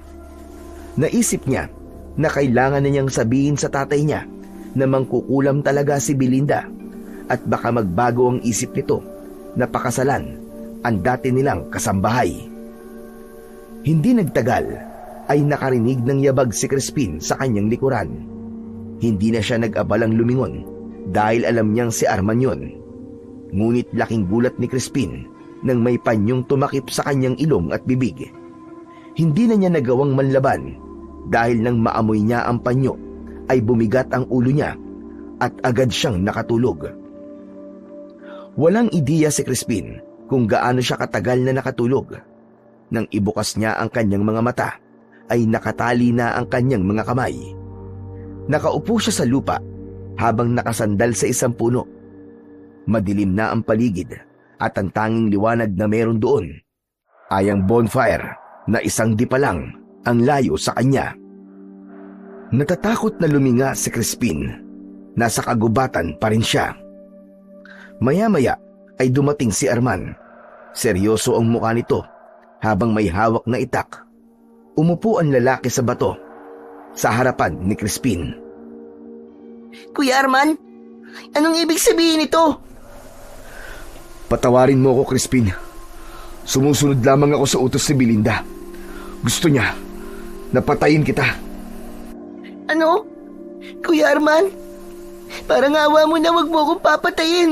Naisip niya na kailangan na niyang sabihin sa tatay niya na mangkukulam talaga si Belinda at baka magbago ang isip nito na pakasalan ang dati nilang kasambahay. Hindi nagtagal ay nakarinig ng yabag si Crispin sa kanyang likuran. Hindi na siya nag-abalang lumingon dahil alam niyang si Arman yun. Ngunit laking gulat ni Crispin nang may panyong tumakip sa kanyang ilong at bibig. Hindi na niya nagawang manlaban dahil nang maamoy niya ang panyo ay bumigat ang ulo niya at agad siyang nakatulog. Walang ideya si Crispin kung gaano siya katagal na nakatulog. Nang ibukas niya ang kanyang mga mata, ay nakatali na ang kanyang mga kamay. Nakaupo siya sa lupa habang nakasandal sa isang puno. Madilim na ang paligid at ang tanging liwanag na meron doon ay ang bonfire na isang di pa lang ang layo sa kanya. Natatakot na luminga si Crispin. Nasa kagubatan pa rin siya. Maya-maya ay dumating si Arman. Seryoso ang mukha nito habang may hawak na itak. Umupo ang lalaki sa bato sa harapan ni Crispin. Kuya Arman, anong ibig sabihin ito? Patawarin mo ako, Crispin. Sumusunod lamang ako sa utos ni Belinda. Gusto niya, napatayin kita. Ano? Kuya Arman, parang awa mo na, wag mo akong papatayin.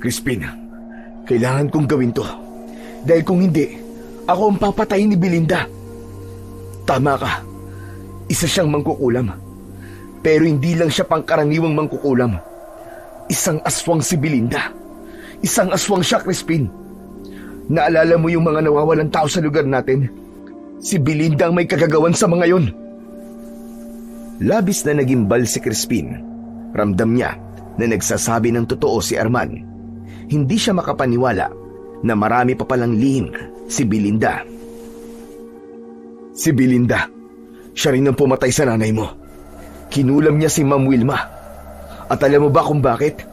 Crispin, kailangan kong gawin to. Dahil kung hindi, ako ang papatayin ni Belinda. Tama ka. Isa siyang mangkukulam. Pero hindi lang siya pangkaraniwang mangkukulam. Isang aswang si Belinda. Isang aswang siya, Crispin. Naalala mo yung mga nawawalang tao sa lugar natin? Si Belinda ang may kagagawan sa mga yon. Labis na nagimbal si Crispin. Ramdam niya na nagsasabi ng totoo si Arman. Hindi siya makapaniwala na marami pa palang lihim si Belinda. Si Belinda, siya rin ang pumatay sa nanay mo. Kinulam niya si Ma'am Wilma. At alam mo ba kung bakit?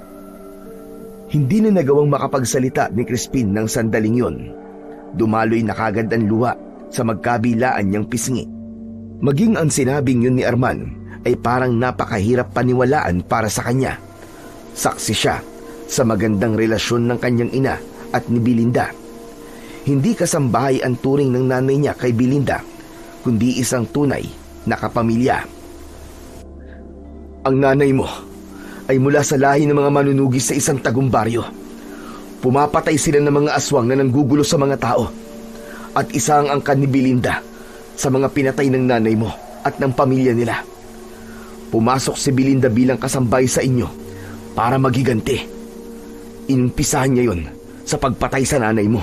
Hindi na nagawang makapagsalita ni Crispin ng sandaling yon. Dumaloy na kagad ang luha sa magkabilaan niyang pisngi. Maging ang sinabing yun ni Arman ay parang napakahirap paniwalaan para sa kanya. Saksi siya sa magandang relasyon ng kanyang ina at ni Belinda. Hindi kasambahay ang turing ng nanay niya kay Belinda, kundi isang tunay na kapamilya. Ang nanay mo ay mula sa lahi ng mga manunugis sa isang tagumbaryo. Pumapatay sila ng mga aswang na nanggugulo sa mga tao. At isa ang angkan ni Belinda sa mga pinatay ng nanay mo at ng pamilya nila. Pumasok si Belinda bilang kasambay sa inyo para magiganti. Inumpisahan niya yon sa pagpatay sa nanay mo.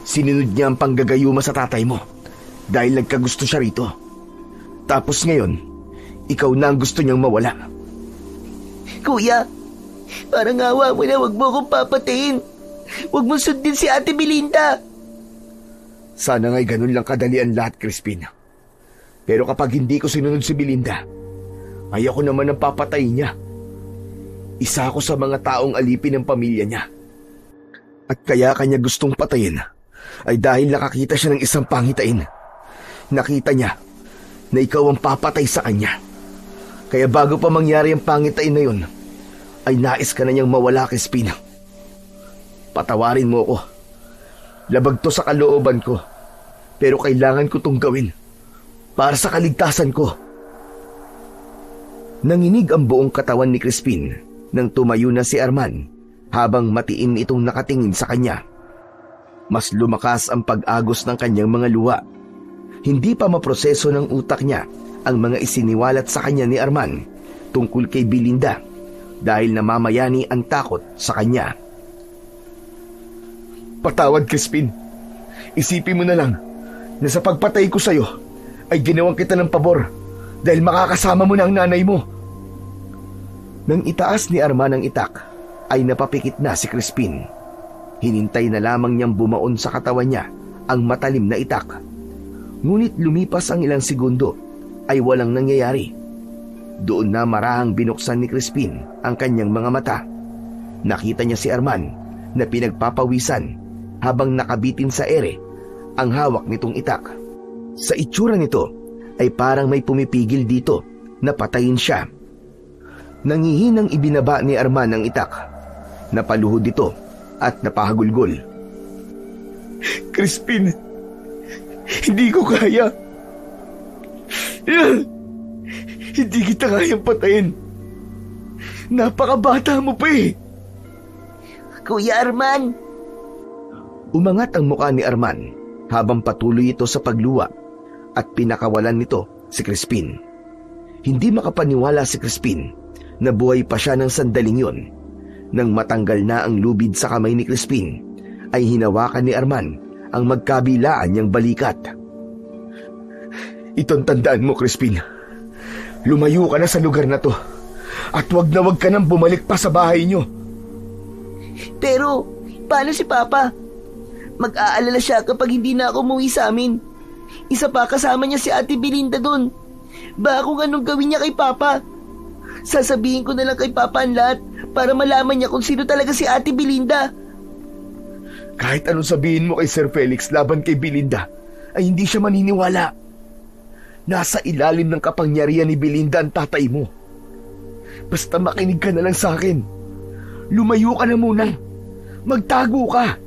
Sinunod niya ang panggagayuma sa tatay mo dahil nagkagusto siya rito. Tapos ngayon, ikaw na ang gusto niyang mawala. Kuya, parang awa mo na, wag mo akong papatayin. Wag mo sundin si Ate Belinda. Sana nga'y ganun lang kadali ang lahat, Crispin. Pero kapag hindi ko sinunod si Belinda, ay ako naman ang papatayin niya. Isa ako sa mga taong alipin ng pamilya niya. At kaya kanya gustong patayin ay dahil nakakita siya ng isang pangitain. Nakita niya na ikaw ang papatay sa kanya. Kaya bago pa mangyari ang pangitain na yun, ay nais ka na niyang mawala, Crispin. Patawarin mo ako. Labag to sa kalooban ko, pero kailangan ko tong gawin para sa kaligtasan ko. Nanginig ang buong katawan ni Crispin nang tumayo na si Arman habang matiim itong nakatingin sa kanya. Mas lumakas ang pag-agos ng kanyang mga luha. Hindi pa maproseso ng utak niya ang mga isiniwalat sa kanya ni Arman tungkol kay Belinda dahil namamayani ang takot sa kanya. Patawad, Crispin. Isipin mo na lang na sa pagpatay ko sa'yo ay ginawang kita ng pabor dahil makakasama mo na ang nanay mo. Nang itaas ni Arman ang itak, ay napapikit na si Crispin. Hinintay na lamang niyang bumaon sa katawan niya ang matalim na itak. Ngunit lumipas ang ilang segundo ay walang nangyayari. Doon na marahang binuksan ni Crispin ang kanyang mga mata. Nakita niya si Arman na pinagpapawisan habang nakabitin sa ere ang hawak nitong itak. Sa itsura nito ay parang may pumipigil dito na patayin siya. Nangihinang ibinaba ni Arman ang itak. Napaluhod ito at napahagulgol. Crispin, hindi ko kaya. Hindi kita kayang patayin. Napakabata mo pa eh. Kuya Arman! Umangat ang mukha ni Arman habang patuloy ito sa pagluwa at pinakawalan nito si Crispin. Hindi makapaniwala si Crispin na buhay pa siya ng sandaling yon. Nang matanggal na ang lubid sa kamay ni Crispin, ay hinawakan ni Arman ang magkabilaan niyang balikat. Itong tandaan mo, Crispin. Lumayo ka na sa lugar na to at wag ka nang bumalik pa sa bahay niyo. Pero, paano si Papa? Mag-aalala siya kapag hindi na ako umuwi sa amin. Isa pa, kasama niya si Ate Belinda doon. Baka kung anong gawin niya kay Papa. Sasabihin ko na lang kay Papa ang lahat para malaman niya kung sino talaga si Ate Belinda. Kahit anong sabihin mo kay Sir Felix laban kay Belinda, ay hindi siya maniniwala. Nasa ilalim ng kapangyarihan ni Belinda ang tatay mo. Basta makinig ka na lang sa akin. Lumayo ka na muna. Magtago ka.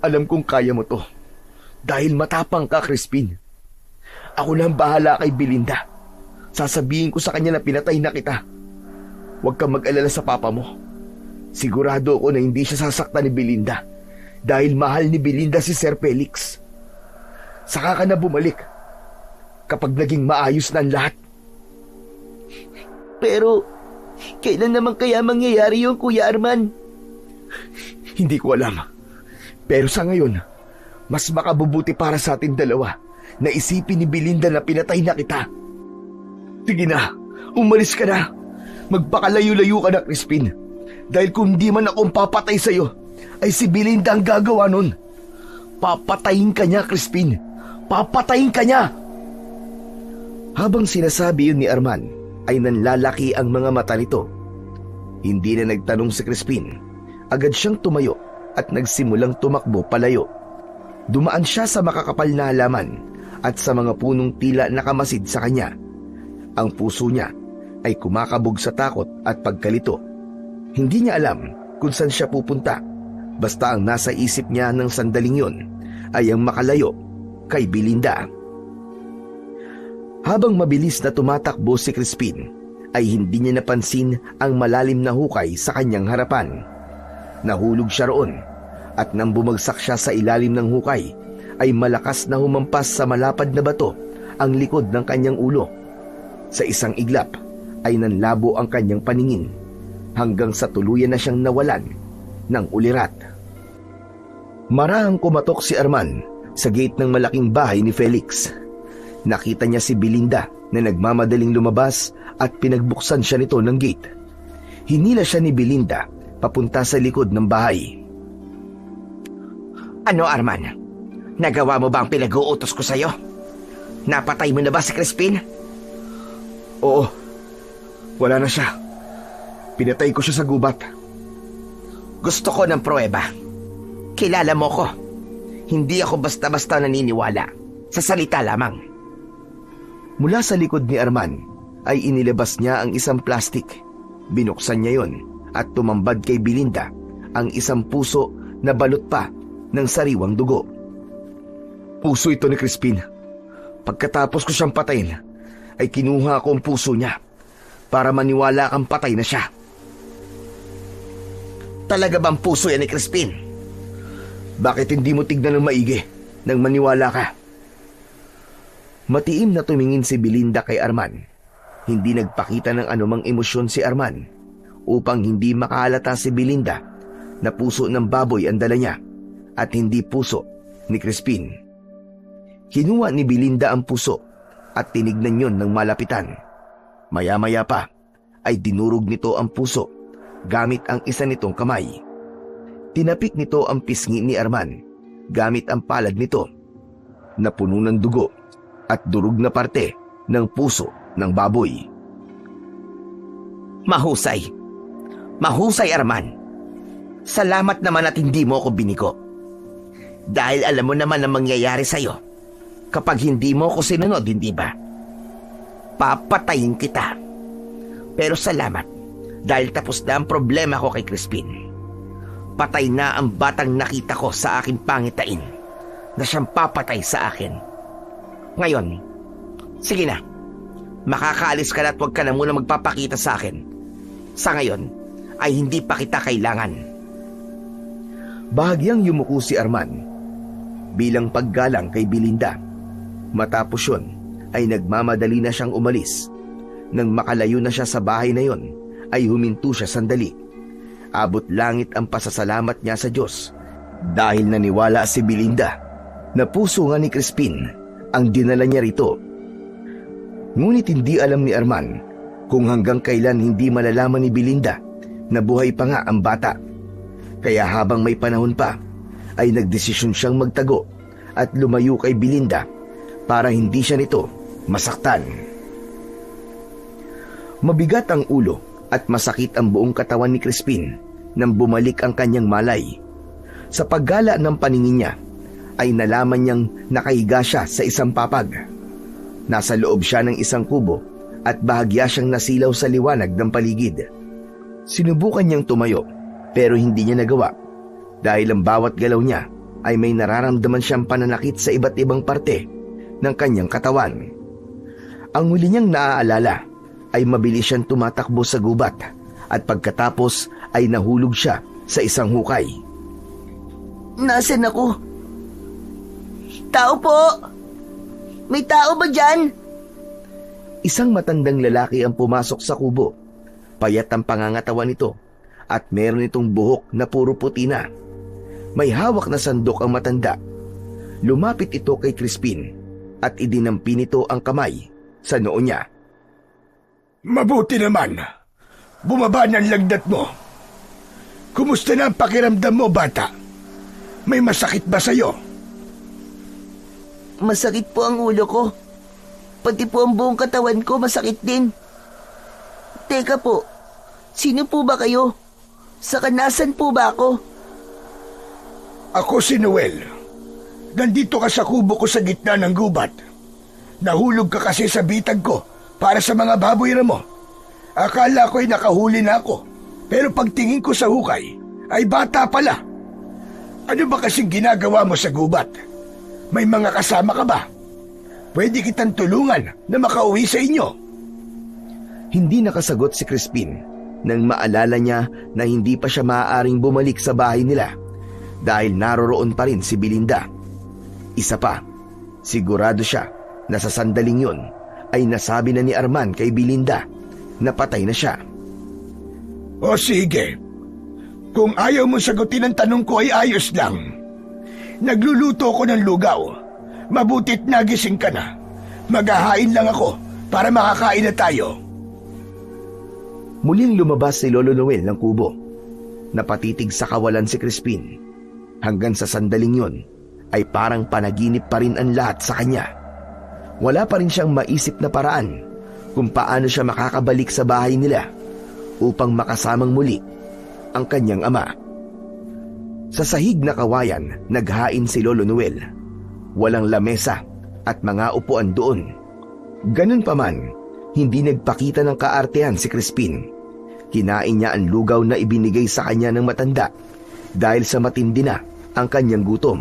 Alam kong kaya mo to. Dahil matapang ka, Crispin. Ako na ang bahala kay Belinda. Sasabihin ko sa kanya na pinatay na kita. Huwag kang mag-alala sa papa mo. Sigurado ako na hindi siya sasaktan ni Belinda. Dahil mahal ni Belinda si Sir Felix. Saka ka na bumalik kapag naging maayos na ang lahat. Pero, kailan naman kaya mangyayari yung Kuya Arman? Hindi ko alam. Pero sa ngayon, mas makabubuti para sa ating dalawa na isipin ni Belinda na pinatay na kita. Sige na, umalis ka na. Magpakalayo-layo ka na, Crispin. Dahil kung di man akong papatay sa'yo, ay si Belinda ang gagawa nun. Papatayin ka niya, Crispin. Papatayin ka niya. Habang sinasabi yun ni Arman, ay nanlalaki ang mga mata nito. Hindi na nagtanong si Crispin. Agad siyang tumayo at nagsimulang tumakbo palayo. Dumaan siya sa makakapal na halaman at sa mga punong tila nakamasid sa kanya. Ang puso niya ay kumakabog sa takot at pagkalito. Hindi niya alam kung saan siya pupunta. Basta ang nasa isip niya ng sandaling yon ay ang makalayo kay Belinda. Habang mabilis na tumatakbo si Crispin, ay hindi niya napansin ang malalim na hukay sa kanyang harapan. Nahulog siya roon at nang bumagsak siya sa ilalim ng hukay, ay malakas na humampas sa malapad na bato ang likod ng kanyang ulo. Sa isang iglap ay nanlabo ang kanyang paningin hanggang sa tuluyan na siyang nawalan ng ulirat. Marahang kumatok si Arman sa gate ng malaking bahay ni Felix. Nakita niya si Belinda na nagmamadaling lumabas at pinagbuksan siya nito ng gate. Hinila siya ni Belinda papunta sa likod ng bahay. Ano, Arman? Nagawa mo ba ang pinag-uutos ko sa'yo? Napatay mo na ba si Crispin? Oo. Wala na siya. Pinatay ko siya sa gubat. Gusto ko ng pruweba. Kilala mo ko. Hindi ako basta-basta naniniwala. Sa salita lamang. Mula sa likod ni Arman ay inilabas niya ang isang plastik. Binuksan niya yon at tumambad kay Belinda ang isang puso na balot pa ng sariwang dugo. Puso ito ni Crispin. Pagkatapos ko siyang patayin, ay kinuha ko ang puso niya para maniwala kang patay na siya. Talaga bang puso yan ni Crispin? Bakit hindi mo tignan ng maigi nang maniwala ka? Matiim na tumingin si Belinda kay Arman. Hindi nagpakita ng anumang emosyon si Arman upang hindi makahalata si Belinda na puso ng baboy ang dala niya at hindi puso ni Crispin. Kinuha ni Belinda ang puso at tinignan yon ng malapitan. Maya-maya pa ay dinurog nito ang puso gamit ang isa nitong kamay. Tinapik nito ang pisngi ni Arman gamit ang palad nito na puno ng dugo at durog na parte ng puso ng baboy. Mahusay. Mahusay, Arman. Salamat naman at hindi mo ako biniko. Dahil alam mo naman ang mangyayari sa'yo kapag hindi mo ako sinunod, hindi ba? Papatayin kita. Pero salamat dahil tapos na ang problema ko kay Crispin. Patay na ang batang nakita ko sa aking pangitain na siyang papatay sa akin. Ngayon, sige na. Makakaalis ka na at huwag ka na muna magpapakita sa akin. Sa ngayon, ay hindi pa kita kailangan. Bahagyang yumuko si Arman bilang paggalang kay Belinda. Matapos yun, ay nagmamadali na siyang umalis. Nang makalayo na siya sa bahay na yon, ay huminto siya sandali. Abot langit ang pasasalamat niya sa Diyos dahil naniwala si Belinda na puso nga ni Crispin ang dinala niya rito. Ngunit hindi alam ni Arman kung hanggang kailan hindi malalaman ni Belinda na buhay pa nga ang bata. Kaya habang may panahon pa, ay nagdesisyon siyang magtago at lumayo kay Belinda para hindi siya nito masaktan. Mabigat ang ulo at masakit ang buong katawan ni Crispin nang bumalik ang kanyang malay. Sa paggala ng paningin niya, ay nalaman niyang nakahiga siya sa isang papag. Nasa loob siya ng isang kubo at bahagya siyang nasilaw sa liwanag ng paligid. Sinubukan niyang tumayo pero hindi niya nagawa dahil ang bawat galaw niya ay may nararamdaman siyang pananakit sa iba't ibang parte ng kanyang katawan. Ang huli niyang naaalala ay mabilis siyang tumatakbo sa gubat at pagkatapos ay nahulog siya sa isang hukay. Nasaan ako? Tao po! May tao ba dyan? Isang matandang lalaki ang pumasok sa kubo. Payat ang pangangatawan nito at meron itong buhok na puro puti na. May hawak na sandok ang matanda. Lumapit ito kay Crispin at idinampi nito ang kamay sa noo niya. Mabuti naman. Bumaba ng lagnat mo. Kumusta na ang pakiramdam mo, bata? May masakit ba sa'yo? Masakit po ang ulo ko. Pati po ang buong katawan ko masakit din. Teka po, sino po ba kayo? Saka nasan po ba ako? Ako si Noel. Nandito ka sa kubo ko sa gitna ng gubat. Nahulog ka kasi sa bitag ko para sa mga baboy na mo. Akala ko'y nakahuli na ako. Pero pagtingin ko sa hukay, ay bata pala. Ano ba kasing ginagawa mo sa gubat? May mga kasama ka ba? Pwede kitang tulungan na makauwi sa inyo. Hindi nakasagot si Crispin nang maalala niya na hindi pa siya maaaring bumalik sa bahay nila dahil naroroon pa rin si Belinda. Isa pa, sigurado siya na sa sandaling yun ay nasabi na ni Arman kay Belinda na patay na siya. O sige, kung ayaw mo sagutin ang tanong ko ay ayos lang. Nagluluto ko ng lugaw. Mabutit nagising ka na. Maghahain lang ako para makakain na tayo. Muling lumabas si Lolo Noel ng kubo. Napatitig sa kawalan si Crispin. Hanggang sa sandaling yun ay parang panaginip pa rin ang lahat sa kanya. Wala pa rin siyang maisip na paraan kung paano siya makakabalik sa bahay nila upang makasamang muli ang kanyang ama. Sa sahig na kawayan, naghain si Lolo Noel. Walang lamesa at mga upuan doon. Ganun pa man, hindi nagpakita ng kaartehan si Crispin. Kinain niya ang lugaw na ibinigay sa kanya ng matanda dahil sa matindi na ang kanyang gutom.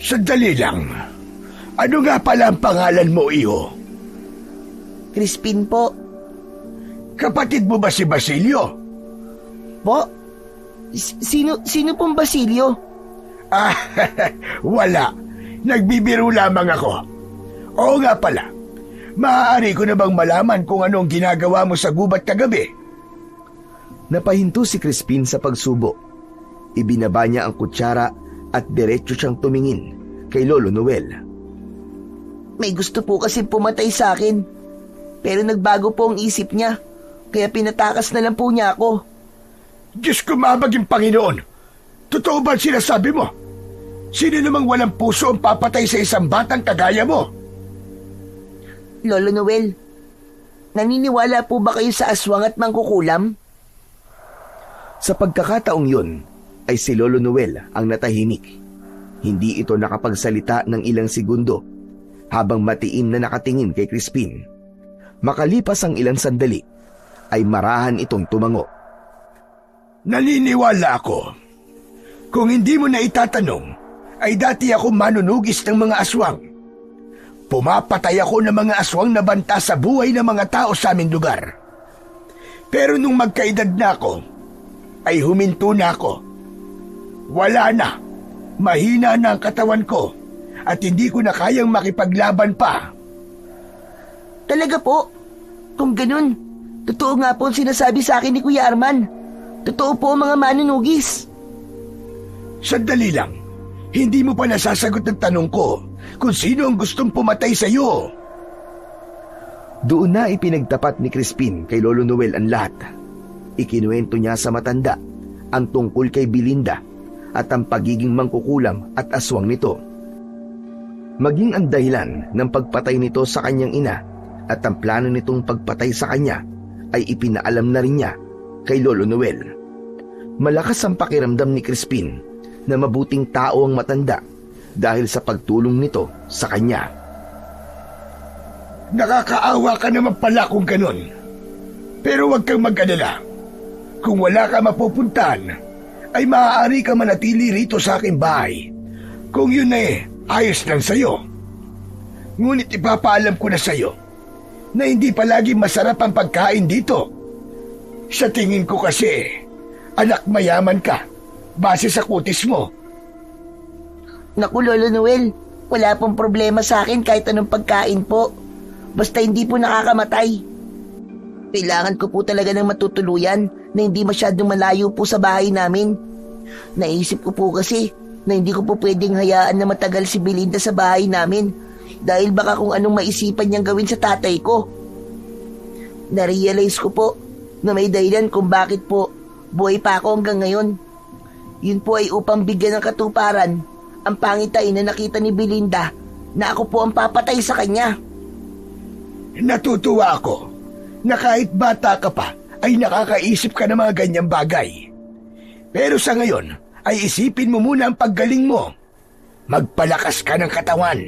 Sandali lang. Ano nga pala ang pangalan mo, iho? Crispin po. Kapatid mo ba si Basilio? Po? Sino pong Basilio? Ah, wala. Nagbibiro lamang ako. Oo nga pala. Maaari ko na bang malaman kung anong ginagawa mo sa gubat kagabi? Napahinto si Crispin sa pagsubo. Ibinaba niya ang kutsara at diretso siyang tumingin kay Lolo Noel. May gusto po kasi pumatay sa akin. Pero nagbago po ang isip niya, kaya pinatakas na lang po niya ako. Diyos ko, mabaging Panginoon! Totoo ba ang sinasabi mo? Sino namang walang puso ang papatay sa isang batang kagaya mo? Lolo Noel, naniniwala po ba kayo sa aswang at mangkukulam? Sa pagkakataong yun, ay si Lolo Noel ang natahimik. Hindi ito nakapagsalita ng ilang segundo habang matiin na nakatingin kay Crispin. Makalipas ang ilang sandali, ay marahan itong tumango. Naniniwala ako. Kung hindi mo na itatanong, ay dati ako manunugis ng mga aswang. Pumapatay ako ng mga aswang na banta sa buhay ng mga tao sa aming lugar. Pero nung magkaedad na ako, ay huminto na ako. Wala na. Mahina na ang katawan ko at hindi ko na kayang makipaglaban pa. Talaga po? Kung ganun, totoo nga po ang sinasabi sa akin ni Kuya Arman. Totoo po ang mga manunugis. Sandali lang. Hindi mo pa nasasagot ng tanong ko kung sino ang gustong pumatay sa iyo. Doon na ipinagtapat ni Crispin kay Lolo Noel ang lahat. Ikinuwento niya sa matanda ang tungkol kay Belinda at ang pagiging mangkukulam at aswang nito. Maging ang dahilan ng pagpatay nito sa kanyang ina at ang plano nitong pagpatay sa kanya ay ipinaalam na rin niya kay Lolo Noel. Malakas ang pakiramdam ni Crispin na mabuting tao ang matanda dahil sa pagtulong nito sa kanya. Nakakaawa ka naman pala kung ganun. Pero huwag kang mag-alala. Kung wala ka mapupuntahan, ay maaari ka manatili rito sa aking bahay. Kung yun ayos lang sa'yo. Ngunit ipapaalam ko na sa'yo na hindi palagi masarap ang pagkain dito. Sa tingin ko kasi, anak mayaman ka, base sa kutis mo. Naku, Lolo Noel, wala pong problema sa akin kahit anong pagkain po. Basta hindi po nakakamatay. Kailangan ko po talaga ng matutuluyan na hindi masyadong malayo po sa bahay namin. Naisip ko po kasi na hindi ko po pwedeng hayaan na matagal si Belinda sa bahay namin dahil baka kung anong maisipan niyang gawin sa tatay ko. Narealize ko po na may dahilan kung bakit po buhay pa ako hanggang ngayon. Yun po ay upang bigyan ng katuparan ang pangitain na nakita ni Belinda na ako po ang papatay sa kanya. Natutuwa ako na kahit bata ka pa ay nakakaisip ka ng mga ganyang bagay. Pero sa ngayon ay isipin mo muna ang paggaling mo. Magpalakas ka ng katawan.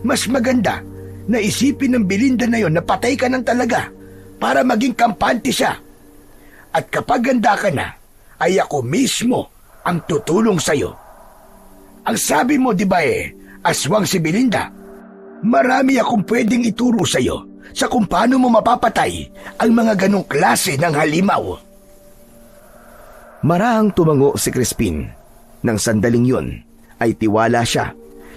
Mas maganda na isipin ng Belinda na yon na patay ka ng talaga para maging kampante siya. At kapag ganda ka na, ay ako mismo ang tutulong sa'yo. Ang sabi mo di ba aswang si Belinda? Marami akong pwedeng ituro sa'yo sa kung paano mo mapapatay ang mga ganong klase ng halimaw. Marahang tumango si Crispin. Nang sandaling yun, ay tiwala siya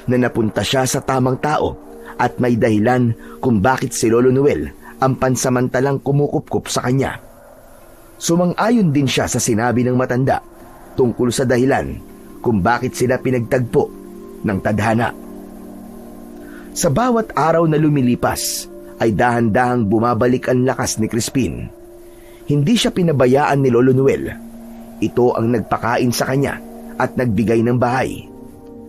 na napunta siya sa tamang tao at may dahilan kung bakit si Lolo Noel ang pansamantalang kumukupkup sa kanya. Sumang-ayon din siya sa sinabi ng matanda tungkol sa dahilan kung bakit sila pinagtagpo ng tadhana. Sa bawat araw na lumilipas, ay dahan-dahang bumabalik ang lakas ni Crispin. Hindi siya pinabayaan ni Lolo Noel. Ito ang nagpakain sa kanya at nagbigay ng bahay.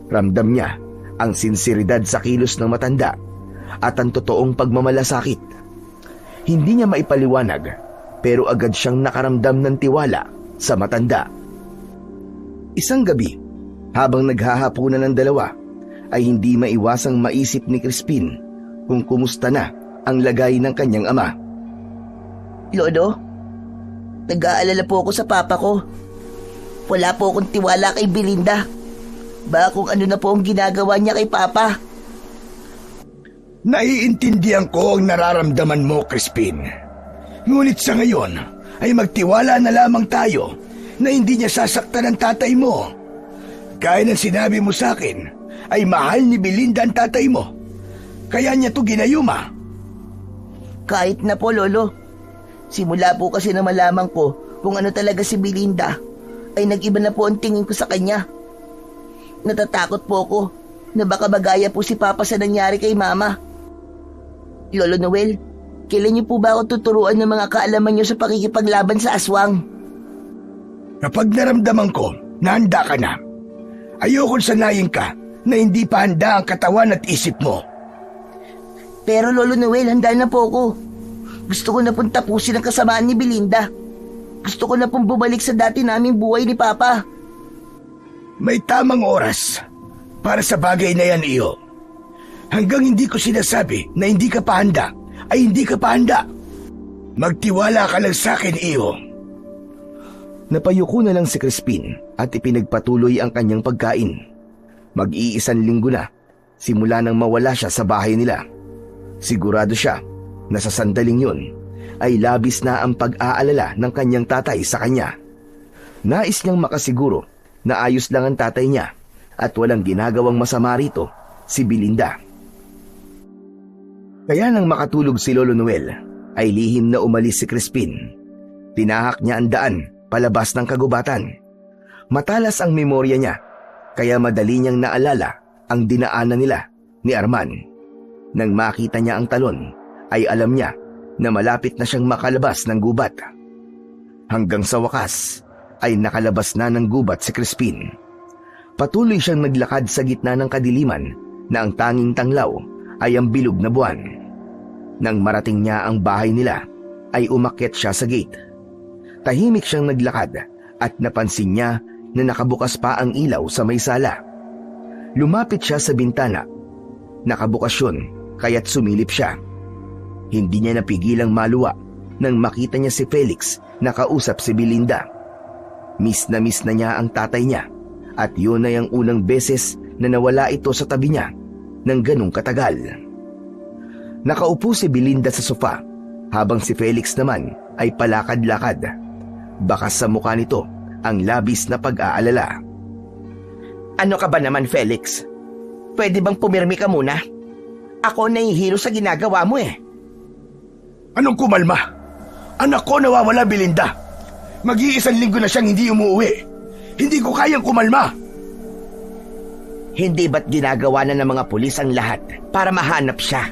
Ramdam niya ang sinseridad sa kilos ng matanda at ang totoong pagmamalasakit. Hindi niya maipaliwanag pero agad siyang nakaramdam ng tiwala sa matanda. Isang gabi, habang naghahapunan ng dalawa, ay hindi maiwasang maisip ni Crispin kung kumusta na ang lagay ng kanyang ama. Lolo, nag-aalala po ako sa papa ko. Wala po akong tiwala kay Belinda. Baka kung ano na po ang ginagawa niya kay papa. Naiintindihan ko ang nararamdaman mo, Crispin. Ngunit sa ngayon ay magtiwala na lamang tayo na hindi niya sasaktan ang tatay mo. Gaya ng sinabi mo sa akin, ay mahal ni Belinda ang tatay mo. Kaya niya to ginayuma. Kahit na po, Lolo. Simula po kasi na malaman ko kung ano talaga si Belinda, ay nag-iba na po ang tingin ko sa kanya. Natatakot po ako na baka magaya po si Papa sa nangyari kay Mama. Lolo Noel, Kailan niyo po ba ako tuturuan ng mga kaalaman niyo sa pakikipaglaban sa aswang? Kapag naramdaman ko na handa ka na, ayokong sanayin ka na hindi pa handa ang katawan at isip mo. Pero Lolo Noel, handa na po ako. Gusto ko na pong tapusin ang kasamaan ni Belinda. Gusto ko na pong bumalik sa dati naming buhay ni Papa. May tamang oras para sa bagay na yan, iyo. Hanggang hindi ko sinasabi na hindi ka pa handa, ay hindi ka pa handa. Magtiwala ka lang sa akin, iyo. Napayuko na lang si Crispin at ipinagpatuloy ang kanyang pagkain. Mag-iisang linggo na, simula nang mawala siya sa bahay nila. Sigurado siya na sa sandaling yun ay labis na ang pag-aalala ng kanyang tatay sa kanya. Nais niyang makasiguro na ayos lang ang tatay niya at walang ginagawang masama rito si Belinda. Kaya nang makatulog si Lolo Noel, ay lihim na umalis si Crispin. Tinahak niya ang daan palabas ng kagubatan. Matalas ang memorya niya, kaya madali niyang naalala ang dinaanan nila ni Arman. Nang makita niya ang talon, ay alam niya na malapit na siyang makalabas ng gubat. Hanggang sa wakas, ay nakalabas na ng gubat si Crispin. Patuloy siyang naglakad sa gitna ng kadiliman na ang tanging tanglaw ay ang bilog na buwan. Nang marating niya ang bahay nila, ay umakyat siya sa gate. Tahimik siyang naglakad at napansin niya na nakabukas pa ang ilaw sa may sala. Lumapit siya sa bintana. Nakabukas yun, kaya't sumilip siya. Hindi niya napigilang maluwa nang makita niya si Felix na kausap si Belinda. Miss na niya ang tatay niya at yun ay ang unang beses na nawala ito sa tabi niya ng ganong katagal. Nakaupo si Belinda sa sofa habang si Felix naman ay palakad-lakad. Bakas sa mukha nito ang labis na pag-aalala. Ano ka ba naman, Felix? Pwede bang pumirmi ka muna? Ako nahihilo sa ginagawa mo eh. Anong kumalma? Anak ko nawawala, Belinda. Mag-iisang linggo na siyang hindi umuwi. Hindi ko kayang kumalma. Hindi ba't ginagawa na ng mga pulis ang lahat para mahanap siya?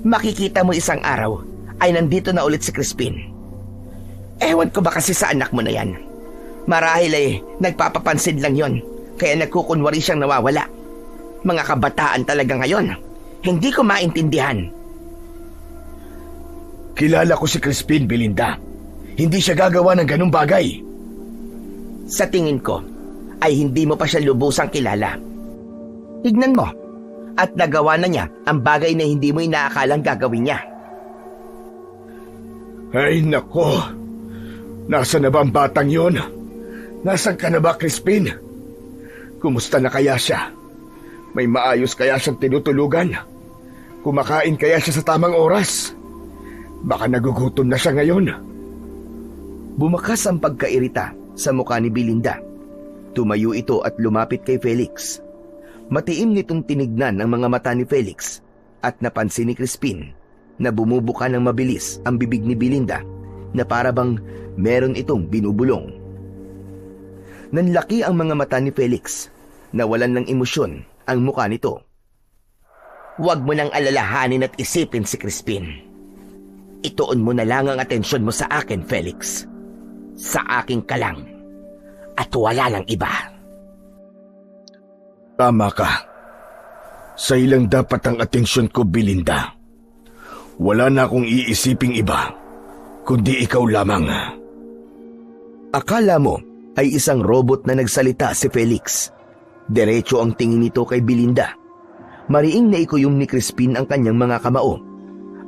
Makikita mo isang araw ay nandito na ulit si Crispin. Ewan ko ba kasi sa anak mo na yan. Marahil ay nagpapapansin lang yon, kaya nagkukunwari siyang nawawala. Mga kabataan talaga ngayon. Hindi ko maintindihan. Kilala ko si Crispin, Belinda. Hindi siya gagawa ng ganung bagay. Sa tingin ko, ay hindi mo pa siya lubusang kilala. Tignan mo, at nagawa na niya ang bagay na hindi mo inaakalang gagawin niya. Ay, nako. Nasaan na ba ang batang yon? Nasaan ka na ba, Crispin? Kumusta na kaya siya? May maayos kaya siyang tinutulugan? Kumakain kaya siya sa tamang oras? Baka nagugutom na siya ngayon. Bumakas ang pagkairita sa mukha ni Belinda. Tumayo ito at lumapit kay Felix. Matiim nitong tinignan ang mga mata ni Felix at napansin ni Crispin na bumubuka ng mabilis ang bibig ni Belinda na para bang meron itong binubulong. Nanlaki ang mga mata ni Felix. Nawalan ng emosyon ang mukha nito. Huwag mo nang alalahanin at isipin si Crispin. Ituon mo na lang ang atensyon mo sa akin, Felix. Sa akin ka lang. At wala lang iba. Tama ka. Sa ilang dapat ang atensyon ko, Belinda. Wala na akong iisiping iba, kundi ikaw lamang. Akala mo ay isang robot na nagsalita si Felix. Diretso ang tingin nito kay Belinda. Mariing naikuyom ni Crispin ang kanyang mga kamao.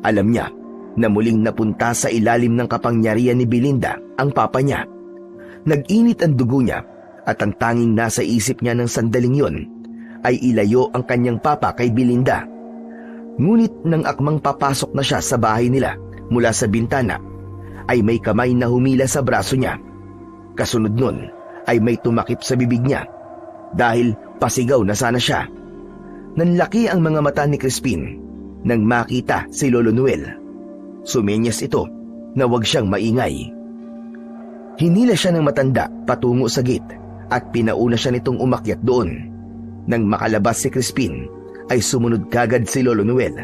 Alam niya na muling napunta sa ilalim ng kapangyarihan ni Belinda ang papa niya. Nag-init ang dugo niya at ang tanging nasa isip niya ng sandaling yon ay ilayo ang kanyang papa kay Belinda. Ngunit nang akmang papasok na siya sa bahay nila mula sa bintana, ay may kamay na humila sa braso niya. Kasunod nun ay may tumakip sa bibig niya dahil pasigaw na sana siya. Nanlaki ang mga mata ni Crispin nang makita si Lolo Noel. Sumenyas ito na huwag siyang maingay. Hinila siya ng matanda patungo sa gate at pinauna siya nitong umakyat doon. Nang makalabas si Crispin, ay sumunod kagad si Lolo Noel.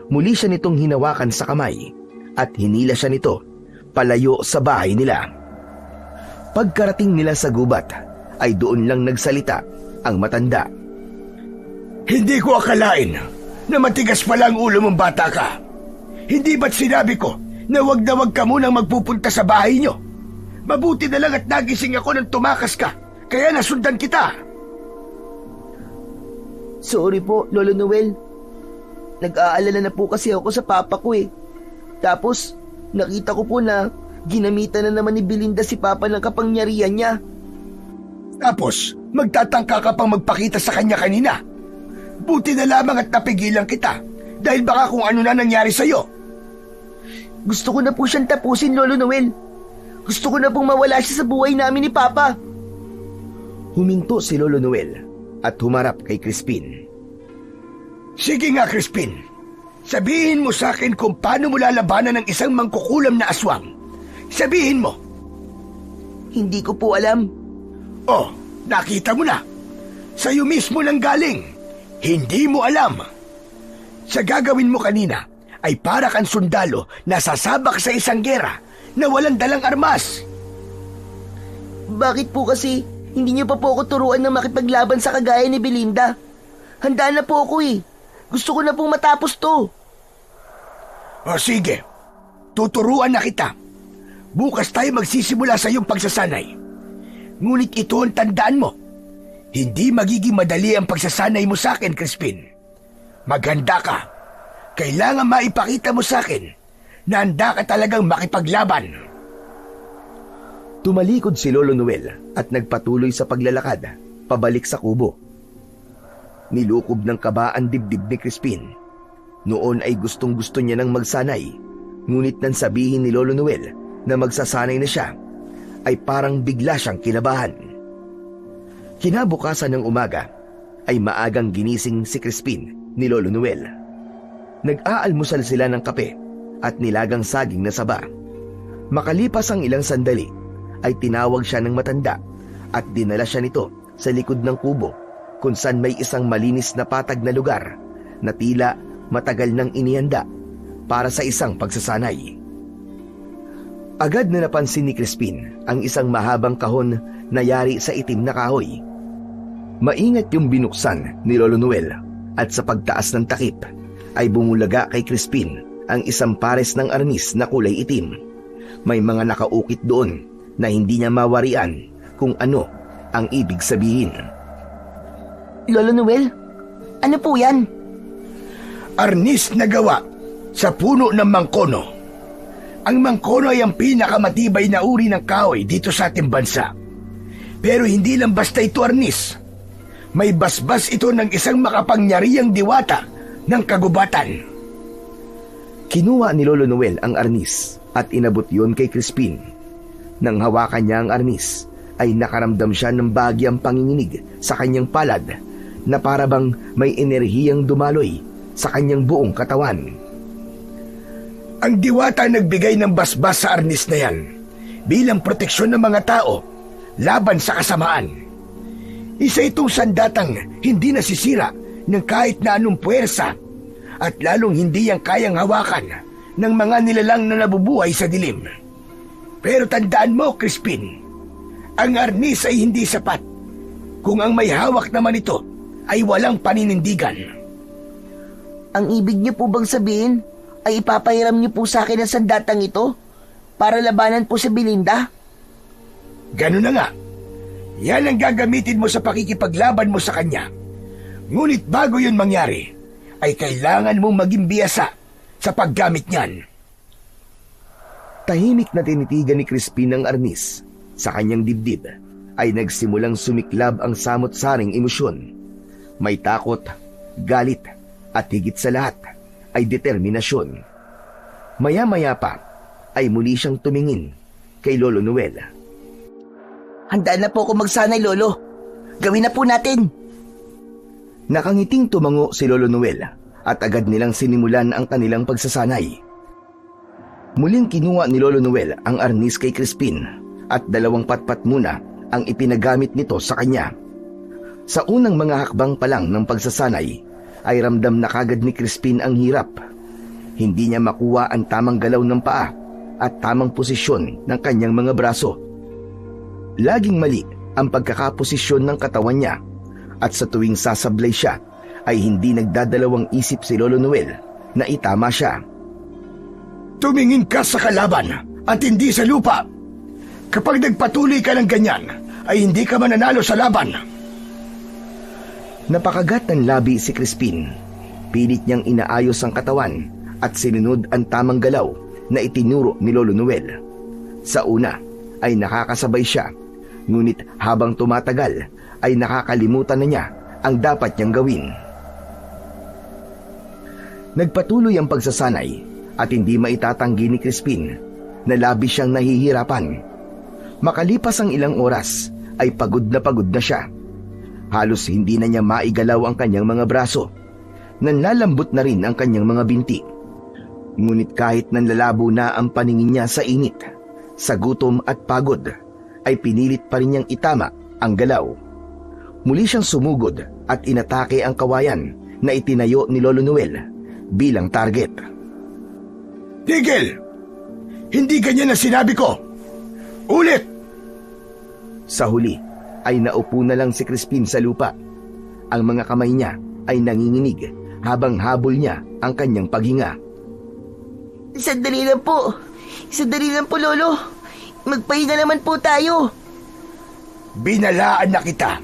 muli siya nitong hinawakan sa kamay at hinila siya nito palayo sa bahay nila. Pagkarating nila sa gubat ay doon lang nagsalita ang matanda. Hindi ko akalain na matigas pala ang ulo mong bata ka. Hindi ba't sinabi ko na wag ka munang magpupunta sa bahay nyo? Mabuti na lang at nagising ako nang tumakas ka, kaya nasundan kita. Sorry po, Lolo Noel. Nag-aalala na po kasi ako sa papa ko eh. Tapos, nakita ko po na ginamitan na naman ni Belinda si papa ng kapangyarihan niya. Tapos, magtatangka ka pang magpakita sa kanya kanina. Buti na lamang at napigilan kita dahil baka kung ano na nangyari sa'yo. Gusto ko na po siyang tapusin, Lolo Noel. Gusto ko na pong mawala siya sa buhay namin ni Papa. Huminto si Lolo Noel at humarap kay Crispin. Sige nga, Crispin. Sabihin mo sa akin kung paano mo lalabanan ng isang mangkukulam na aswang. Sabihin mo. Hindi ko po alam. Oh, nakita mo na. Sa'yo mismo nang galing. Hindi mo alam. Sa gagawin mo kanina ay para kang sundalo na sasabak sa isang gera na walang dalang armas. Bakit po kasi hindi niyo pa po ako turuan na makipaglaban sa kagaya ni Belinda? Handa na po ako eh. Gusto ko na pong matapos to. O sige, tuturuan na kita. Bukas tayo magsisimula sa iyong pagsasanay. Ngunit ito ang tandaan mo. Hindi magiging madali ang pagsasanay mo sa akin, Crispin. Maghanda ka. Kailangan maipakita mo sa akin na handa ka talagang makipaglaban. Tumalikod si Lolo Noel at nagpatuloy sa paglalakad pabalik sa kubo. Nilukob ng kaba ang dibdib ni Crispin. Noon ay gustong-gusto niya nang magsanay, ngunit nang sabihin ni Lolo Noel na magsasanay na siya, ay parang bigla siyang kinabahan. Kinabukasan ng umaga ay maagang ginising si Crispin ni Lolo Noel. Nag-aalmusal sila ng kape at nilagang saging na saba. Makalipas ang ilang sandali ay tinawag siya ng matanda at dinala siya nito sa likod ng kubo kung saan may isang malinis na patag na lugar na tila matagal nang inihanda para sa isang pagsasanay. Agad na napansin ni Crispin ang isang mahabang kahon na yari sa itim na kahoy. Maingat yung binuksan ni Lolo Noel at sa pagtaas ng takip ay bumulaga kay Crispin ang isang pares ng arnis na kulay itim. May mga nakaukit doon na hindi niya mawarian kung ano ang ibig sabihin. Lolo Noel, ano po yan? Arnis na gawa sa puno ng mangkono. Ang mangkono ay ang pinakamatibay na uri ng kahoy dito sa ating bansa. Pero hindi lang basta ito arnis. May basbas ito ng isang makapangyarihang diwata ng kagubatan. Kinuha ni Lolo Noel ang arnis at inabot yon kay Crispin. Nang hawakan niya ang arnis, ay nakaramdam siya ng bahagyang panginginig sa kanyang palad na parabang may enerhiyang dumaloy sa kanyang buong katawan. Ang diwata nagbigay ng basbas sa arnis na yan bilang proteksyon ng mga tao laban sa kasamaan. Isa itong sandatang hindi nasisira ng kahit na anong puwersa at lalong hindi yang kayang hawakan ng mga nilalang na nabubuhay sa dilim. Pero tandaan mo, Crispin, ang arnis ay hindi sapat kung ang may hawak naman ito ay walang paninindigan. Ang ibig niyo po bang sabihin ay ipapahiram niyo po sa akin ang sandatang ito para labanan po si Belinda? Ganun na nga. Yan ang gagamitin mo sa pakikipaglaban mo sa kanya. Ngunit bago yun mangyari, ay kailangan mong maging biyasa sa paggamit niyan. Tahimik na tinitigan ni Crispin ang arnis. Sa kanyang dibdib ay nagsimulang sumiklab ang samot-saring emosyon. May takot, galit, at higit sa lahat ay determinasyon. Maya-maya pa ay muli siyang tumingin kay Lolo Noel. Handa na po ako magsanay, Lolo. Gawin na po natin. Nakangiting tumango si Lolo Noel at agad nilang sinimulan ang kanilang pagsasanay. Muling kinuha ni Lolo Noel ang arnis kay Crispin at 2 patpat muna ang ipinagamit nito sa kanya. Sa unang mga hakbang pa lang ng pagsasanay ay ramdam na kagad ni Crispin ang hirap Hindi niya makuha ang tamang galaw ng paa at tamang posisyon ng kanyang mga braso. Laging mali ang pagkakaposisyon ng katawan niya at sa tuwing sasablay siya ay hindi nagdadalawang isip si Lolo Noel na itama siya. Tumingin ka sa kalaban at hindi sa lupa. Kapag nagpatuloy ka ng ganyan, ay hindi ka mananalo sa laban. Napakagat ng labi si Crispin. Pilit niyang inaayos ang katawan at sinunod ang tamang galaw na itinuro ni Lolo Noel. Sa una ay nakakasabay siya, ngunit habang tumatagal ay nakakalimutan na niya ang dapat niyang gawin. Nagpatuloy ang pagsasanay at hindi maitatanggi ni Crispin na labis siyang nahihirapan. Makalipas ang ilang oras ay pagod na siya. Halos hindi na niya maigalaw ang kanyang mga braso. Nanlalambot na rin ang kanyang mga binti. Ngunit kahit nanlalabo na ang paningin niya sa init, sa gutom at pagod, ay pinilit pa rin niyang itama ang galaw. Muli siyang sumugod at inatake ang kawayan na itinayo ni Lolo Noel bilang target. Tigil! Hindi ganyan ang sinabi ko! Ulit! Sa huli ay naupo na lang si Crispin sa lupa. Ang mga kamay niya ay nanginginig habang habol niya ang kanyang paghinga. Sandali lang po. Sandali lang po, Lolo. Magpahinga naman po tayo. Binalaan na kita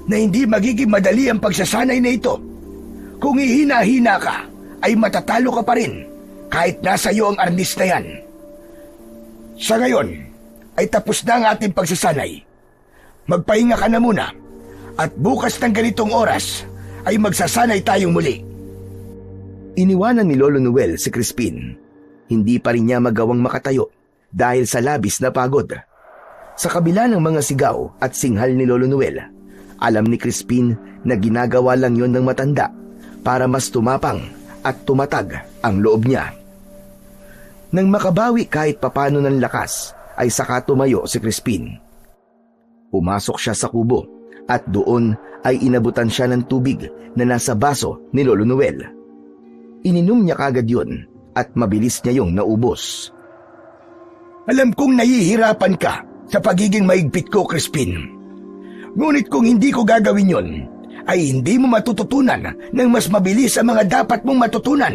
na hindi magiging madali ang pagsasanay na ito. Kung ihina-hina ka, ay matatalo ka pa rin kahit nasa iyo ang arnis na yan. Sa ngayon, ay tapos na ang ating pagsasanay. Magpahinga ka na muna at bukas ng ganitong oras ay magsasanay tayong muli. Iniwanan ni Lolo Noel si Crispin. Hindi pa rin niya magawang makatayo dahil sa labis na pagod. Sa kabila ng mga sigaw at singhal ni Lolo Noel, alam ni Crispin na ginagawa lang yon ng matanda para mas tumapang at tumatag ang loob niya. Nang makabawi kahit papano ng lakas, ay saka tumayo si Crispin. Pumasok siya sa kubo at doon ay inabutan siya ng tubig na nasa baso ni Lolo Noel. Ininom niya kagad yun at mabilis niya yung naubos. Alam kong nahihirapan ka sa pagiging maigpit ko, Crispin. Ngunit kung hindi ko gagawin yon, ay hindi mo matututunan ng mas mabilis ang mga dapat mong matutunan.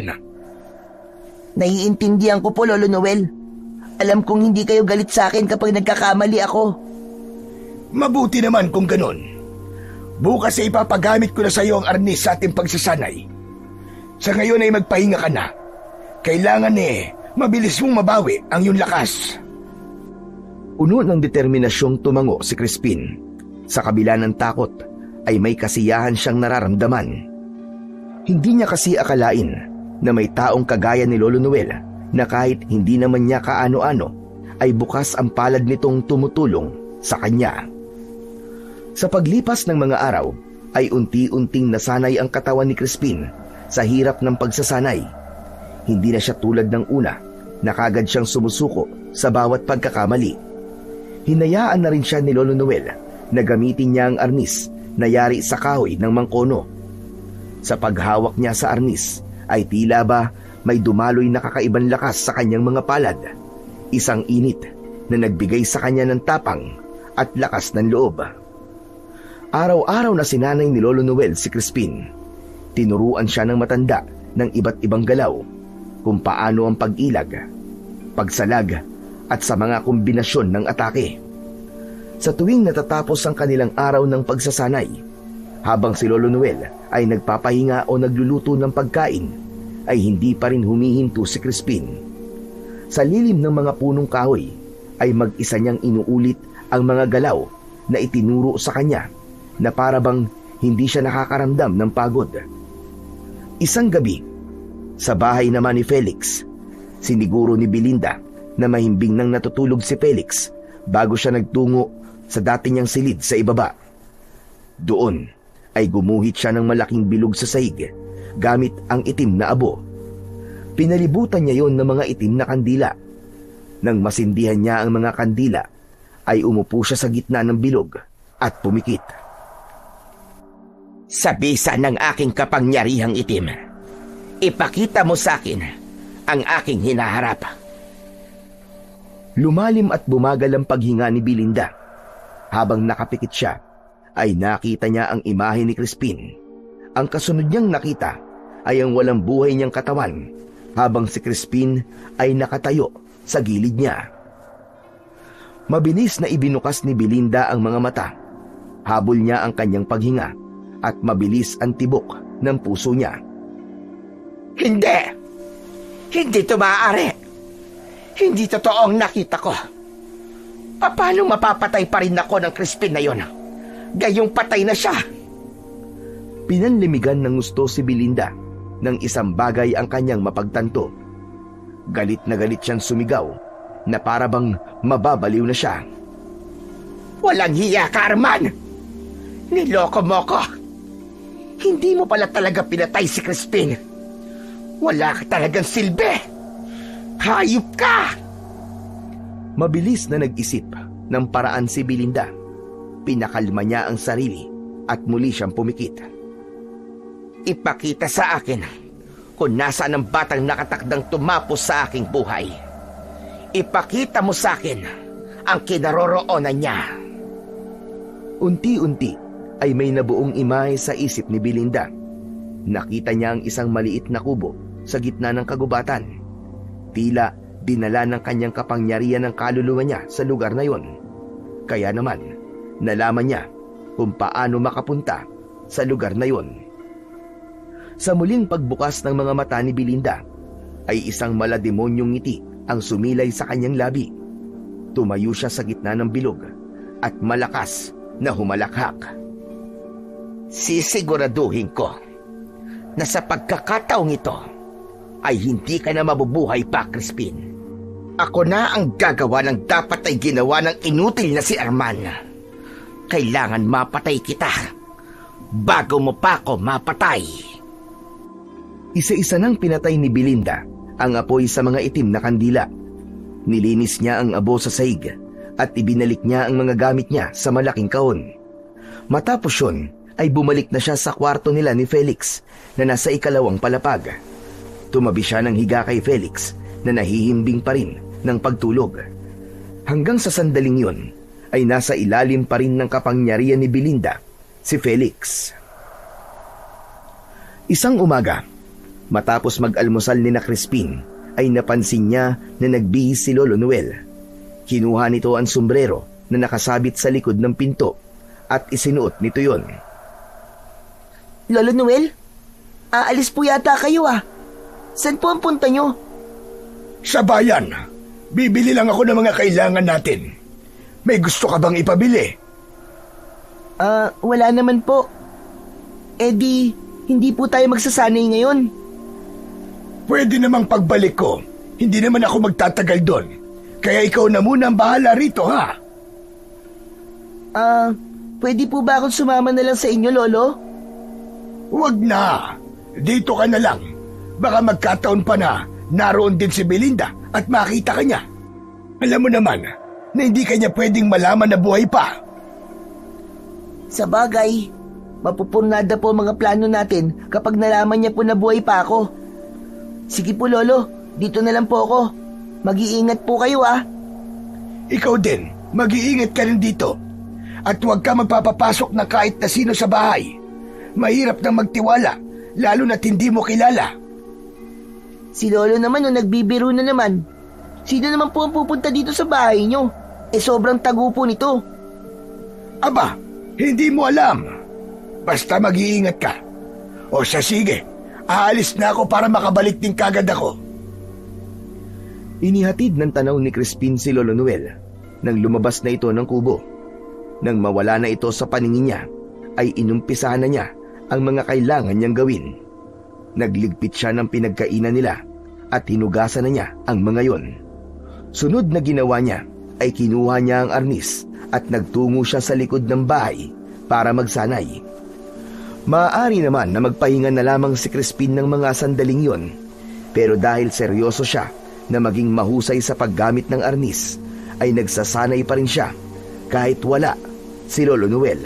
Naiintindihan ko po, Lolo Noel. Alam kong hindi kayo galit sa akin kapag nagkakamali ako. Mabuti naman kung ganun. Bukas ay ipapagamit ko na sa iyo ang arnis sa ating pagsasanay. Sa ngayon ay magpahinga ka na. Kailangan mabilis mong mabawi ang iyong lakas. Puno ng determinasyong tumango si Crispin. Sa kabila ng takot ay may kasiyahan siyang nararamdaman. Hindi niya kasi akalain na may taong kagaya ni Lolo Noel na kahit hindi naman niya kaano-ano ay bukas ang palad nitong tumutulong sa kanya. Sa paglipas ng mga araw ay unti-unting nasanay ang katawan ni Crispin sa hirap ng pagsasanay. Hindi na siya tulad ng una na kagad siyang sumusuko sa bawat pagkakamali. Hinayaan na rin siya ni Lolo Noel na gamitin niya ang arnis na yari sa kahoy ng mangkono. Sa paghawak niya sa arnis ay tila ba may dumaloy na kakaibang lakas sa kanyang mga palad. Isang init na nagbigay sa kanya ng tapang at lakas ng loob. Araw-araw na sinanay ni Lolo Noel si Crispin. Tinuruan siya ng matanda ng iba't ibang galaw, kung paano ang pag-ilag, pagsalag at sa mga kombinasyon ng atake. Sa tuwing natatapos ang kanilang araw ng pagsasanay, habang si Lolo Noel ay nagpapahinga o nagluluto ng pagkain, ay hindi pa rin humihinto si Crispin. Sa lilim ng mga punong kahoy ay mag-isa niyang inuulit ang mga galaw na itinuro sa kanya na para bang hindi siya nakakaramdam ng pagod. Isang gabi, sa bahay naman ni Felix, siniguro ni Belinda na mahimbing nang natutulog si Felix bago siya nagtungo sa dati niyang silid sa ibaba. Doon ay gumuhit siya ng malaking bilog sa sahig gamit ang itim na abo. Pinalibutan niya yon ng mga itim na kandila. Nang masindihan niya ang mga kandila, ay umupo siya sa gitna ng bilog at pumikit. Sa bisa ng aking kapangyarihang itim, ipakita mo sa akin ang aking hinaharap. Lumalim at bumagal ang paghinga ni Belinda. Habang nakapikit siya, ay nakita niya ang imahe ni Crispin. Ang kasunod niyang nakita ay ang walang buhay niyang katawan, habang si Crispin ay nakatayo sa gilid niya. Mabilis na ibinukas ni Belinda ang mga mata. Habol niya ang kanyang paghinga at mabilis ang tibok ng puso niya. Hindi! Hindi ito maaari! Hindi totoo ang nakita ko. Paano mapapatay pa rin ako ng Crispin na yon? Gayong patay na siya. Pinanlimigan ng gusto si Belinda ng isang bagay ang kanyang mapagtanto. Galit na galit siyang sumigaw na parabang mababaliw na siya. Walang hiya ka, Arman! Niloko mo ko! Hindi mo pala talaga pinatay si Crispin. Wala ka talagang silbi! Hayop ka! Mabilis na nag-isip ng paraan si Belinda. Pinakalma niya ang sarili at muli siyang pumikit. Ipakita sa akin kung nasaan ang batang nakatakdang tumapos sa aking buhay. Ipakita mo sa akin ang kinaroroonan niya. Unti-unti ay may nabuong imahe sa isip ni Belinda. Nakita niya ang isang maliit na kubo sa gitna ng kagubatan. Tila dinala ng kanyang kapangyarihan ng kaluluwa niya sa lugar na yon. Kaya naman, nalaman niya kung paano makapunta sa lugar na yon. Sa muling pagbukas ng mga mata ni Belinda, ay isang malademonyong ngiti ang sumilay sa kanyang labi. Tumayo siya sa gitna ng bilog at malakas na humalakhak. Sisiguraduhin ko na sa pagkakataong ito ay hindi ka na mabubuhay pa, Crispin. Ako na ang gagawa ng dapat ay ginawa ng inutil na si Arman. Kailangan mapatay kita bago mo pa ako mapatay. Isa-isa nang pinatay ni Belinda ang apoy sa mga itim na kandila. Nilinis niya ang abo sa sahig at ibinalik niya ang mga gamit niya sa malaking kahon. Matapos yun, ay bumalik na siya sa kwarto nila ni Felix na nasa ikalawang palapag. Tumabi siya ng higa kay Felix na nahihimbing pa rin ng pagtulog. Hanggang sa sandaling yun, ay nasa ilalim pa rin ng kapangyarihan ni Belinda, si Felix. Isang umaga, matapos mag-almusal ni na Crispin, ay napansin niya na nagbihis si Lolo Noel. Kinuha nito ang sombrero na nakasabit sa likod ng pinto at isinuot nito yon. Lolo Noel, aalis po yata kayo ah. Saan po ang punta nyo? Sa bayan. Bibili lang ako ng mga kailangan natin. May gusto ka bang ipabili? Wala naman po. Eh di, hindi po tayo magsasanay ngayon. Pwede namang pagbalik ko. Hindi naman ako magtatagal doon. Kaya ikaw na muna ang bahala rito, ha? Pwede po ba akong sumama na lang sa inyo, Lolo? Huwag na. Dito ka na lang. Baka magkataon pa na naroon din si Belinda at makita ka niya. Alam mo naman na hindi ka niya pwedeng malaman na buhay pa. Sa bagay, mapupurnada po ang mga plano natin kapag nalaman niya po na buhay pa ako. Sige po, Lolo. Dito na lang po ako. Mag-iingat po kayo, ah. Ikaw din, mag-iingat ka rin dito. At huwag ka magpapapasok na kahit na sino sa bahay. Mahirap nang magtiwala, lalo na't hindi mo kilala. Si Lolo naman nung nagbibiro na naman. Sino naman po ang pupunta dito sa bahay nyo? Eh sobrang tago po nito. Aba, hindi mo alam. Basta mag-iingat ka. O siya, sige, aalis na ako para makabalik din kagad ako. Inihatid ng tanaw ni Crispin si Lolo Noel nang lumabas na ito ng kubo. Nang mawala na ito sa paningin niya, ay inumpisahan na niya ang mga kailangan niyang gawin. Nagligpit siya ng pinagkainan nila at hinugasan na niya ang mga yon. Sunod na ginawa niya ay kinuha niya ang arnis at nagtungo siya sa likod ng bahay para magsanay. Maaari naman na magpahinga na lamang si Crispin ng mga sandaling yon, pero dahil seryoso siya na maging mahusay sa paggamit ng arnis, ay nagsasanay pa rin siya kahit wala si Lolo Noel.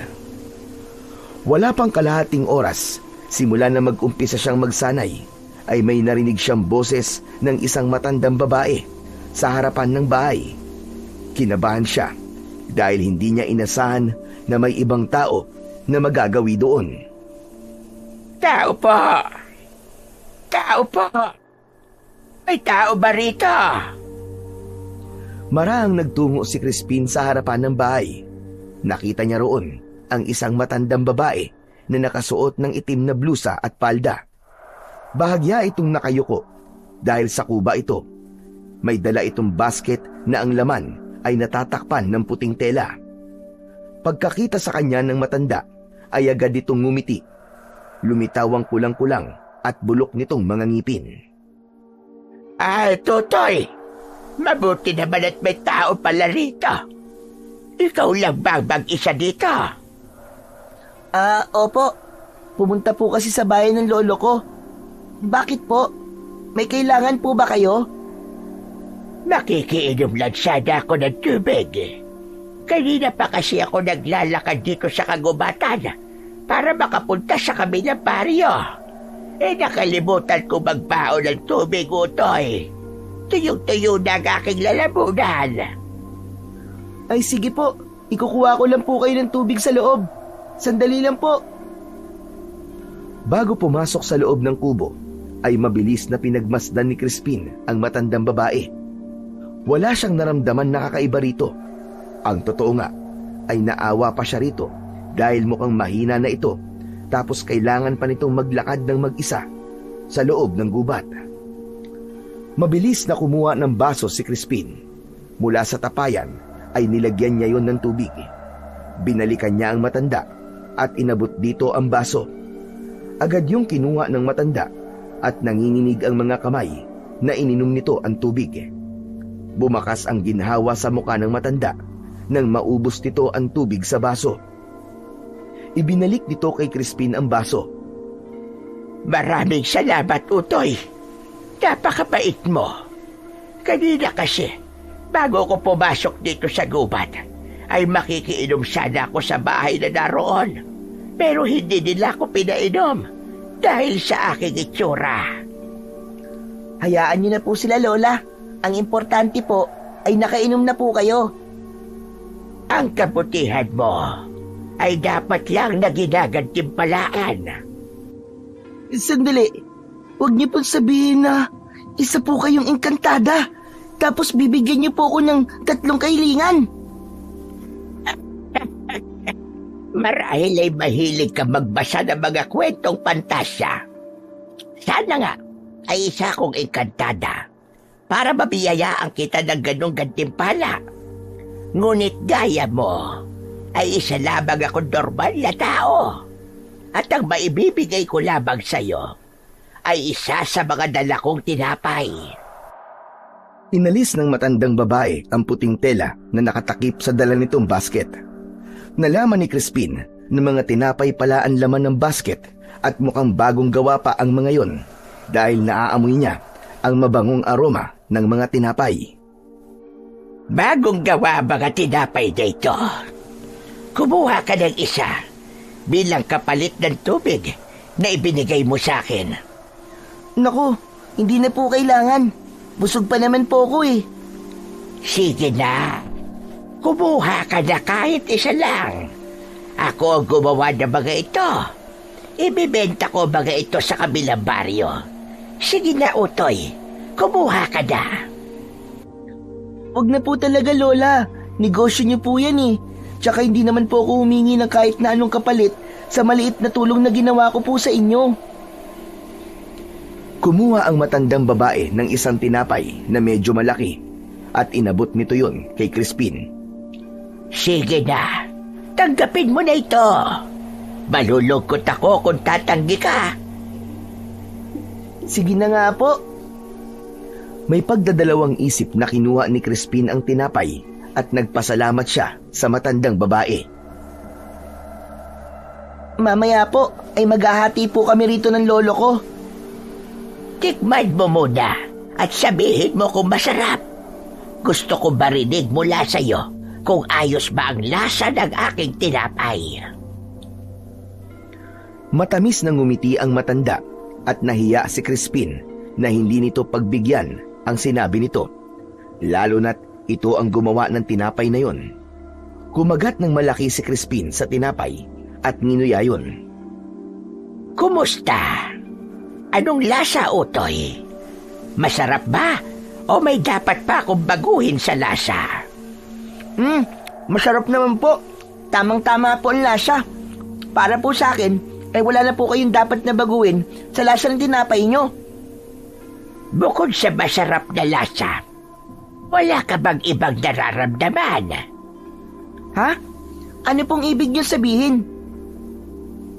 Wala pang kalahating oras simula na mag-umpisa siyang magsanay, ay may narinig siyang boses ng isang matandang babae sa harapan ng bahay. Kinabahan siya dahil hindi niya inasahan na may ibang tao na magagawi doon. Tao po! Tao po! May tao ba rito? Maraang nagtungo si Crispin sa harapan ng bahay. Nakita niya roon ang isang matandang babae na nakasuot ng itim na blusa at palda. Bahagya itong nakayuko dahil sa kuba ito. May dala itong basket na ang laman ay natatakpan ng puting tela. Pagkakita sa kanya ng matanda ay agad itong ngumiti. Lumitaw ang kulang-kulang at bulok nitong mga ngipin. Ay, Tutoy! Mabuti naman at may tao pala rito. Ikaw lang ba ang mag-isa dito? Opo. Pumunta po kasi sa bahay ng lolo ko. Bakit po? May kailangan po ba kayo? Makikiinom lang sana ako ng tubig. Kanina pa kasi ako naglalakad dito sa kagubatan para makapunta sa kabilang baryo. Nakalimutan ko magbaon ng tubig, Utoy. Tuyong-tuyo na ang aking lalamunan. Ay sige po. Ikukuha ko lang po kayo ng tubig sa loob. Sandali lang po. Bago pumasok sa loob ng kubo, ay mabilis na pinagmasdan ni Crispin ang matandang babae. Wala siyang naramdaman na kakaiba rito. Ang totoo nga, ay naawa pa siya rito dahil mukhang mahina na ito, tapos kailangan pa nitong maglakad ng mag-isa sa loob ng gubat. Mabilis na kumuha ng baso si Crispin. Mula sa tapayan ay nilagyan niya yon ng tubig. Binalikan niya ang matanda at inabot dito ang baso. Agad yung kinuha ng matanda at nanginginig ang mga kamay na ininom nito ang tubig. Bumakas ang ginhawa sa mukha ng matanda nang maubos nito ang tubig sa baso. Ibinalik nito kay Crispin ang baso. Maraming salamat, Utoy. Napakabait mo. Kanina kasi, bago ko pumasok dito sa gubat, ay makikiinom sana ako sa bahay na naroon. Pero hindi nila ako pinainom dahil sa aking itsura. Hayaan niyo na po sila, Lola. Ang importante po ay nakainom na po kayo. Ang kabutihan mo ay dapat lang na ginagantimpalaan. Sandali. Huwag niyo pong sabihin na isa po kayong engkantada. Tapos bibigyan niyo po ako ng 3 kailingan. Marahil ay mahilig ka magbasa ng mga kwentong pantasya. Sana nga ay isa kong engkantada para mabiyayaan kita ng ganong gantimpala. Ngunit gaya mo ay isa lamang akong normal na tao. At ang maibibigay ko lamang sa'yo ay isa sa mga dala kong tinapay. Inalis ng matandang babae ang puting tela na nakatakip sa dala nitong basket. Nalaman ni Crispin na mga tinapay pala ang laman ng basket at mukhang bagong gawa pa ang mga yon dahil naaamoy niya ang mabangong aroma ng mga tinapay. Bagong gawa mga tinapay dito. Kumuha ka ng isa bilang kapalit ng tubig na ibinigay mo sa akin. Naku, hindi na po kailangan. Busog pa naman po ako eh. Sige na. Kumuha ka na kahit isa lang. Ako ang gumawa ng mga ito. Ibibenta ko mga ito sa kabilang baryo. Sige na, Utoy. Kumuha ka na. Huwag na po talaga, Lola. Negosyo niyo po yan eh. Tsaka hindi naman po ako humingi ng kahit na anong kapalit sa maliit na tulong na ginawa ko po sa inyo. Kumuha ang matandang babae ng isang tinapay na medyo malaki at inabot nito yon kay Crispin. Sige na. Tanggapin mo na ito. Malulungkot ako kung tatanggi ka. Sige na nga po. May pagdadalawang isip na kinuha ni Crispin ang tinapay at nagpasalamat siya sa matandang babae. Mamaya po ay maghahati po kami rito ng lolo ko. Tikman mo muna at sabihin mo kung masarap. Gusto ko marinig mula sa'yo kung ayos ba ang lasa ng aking tinapay. Matamis na ngumiti ang matanda at nahiya si Crispin na hindi nito pagbigyan ang sinabi nito, lalo na't ito ang gumawa ng tinapay na yon. Kumagat ng malaki si Crispin sa tinapay at nginuya yun. Kumusta? Anong lasa, Utoy? Masarap ba? O may dapat pa akong baguhin sa lasa? Masarap naman po. Tamang-tama po ang lasa. Para po sa akin, wala na po kayong dapat na baguhin sa lasa ng tinapay nyo. Bukod sa masarap na lasa, wala ka bang ibang nararamdaman? Ha? Ano pong ibig nyo sabihin?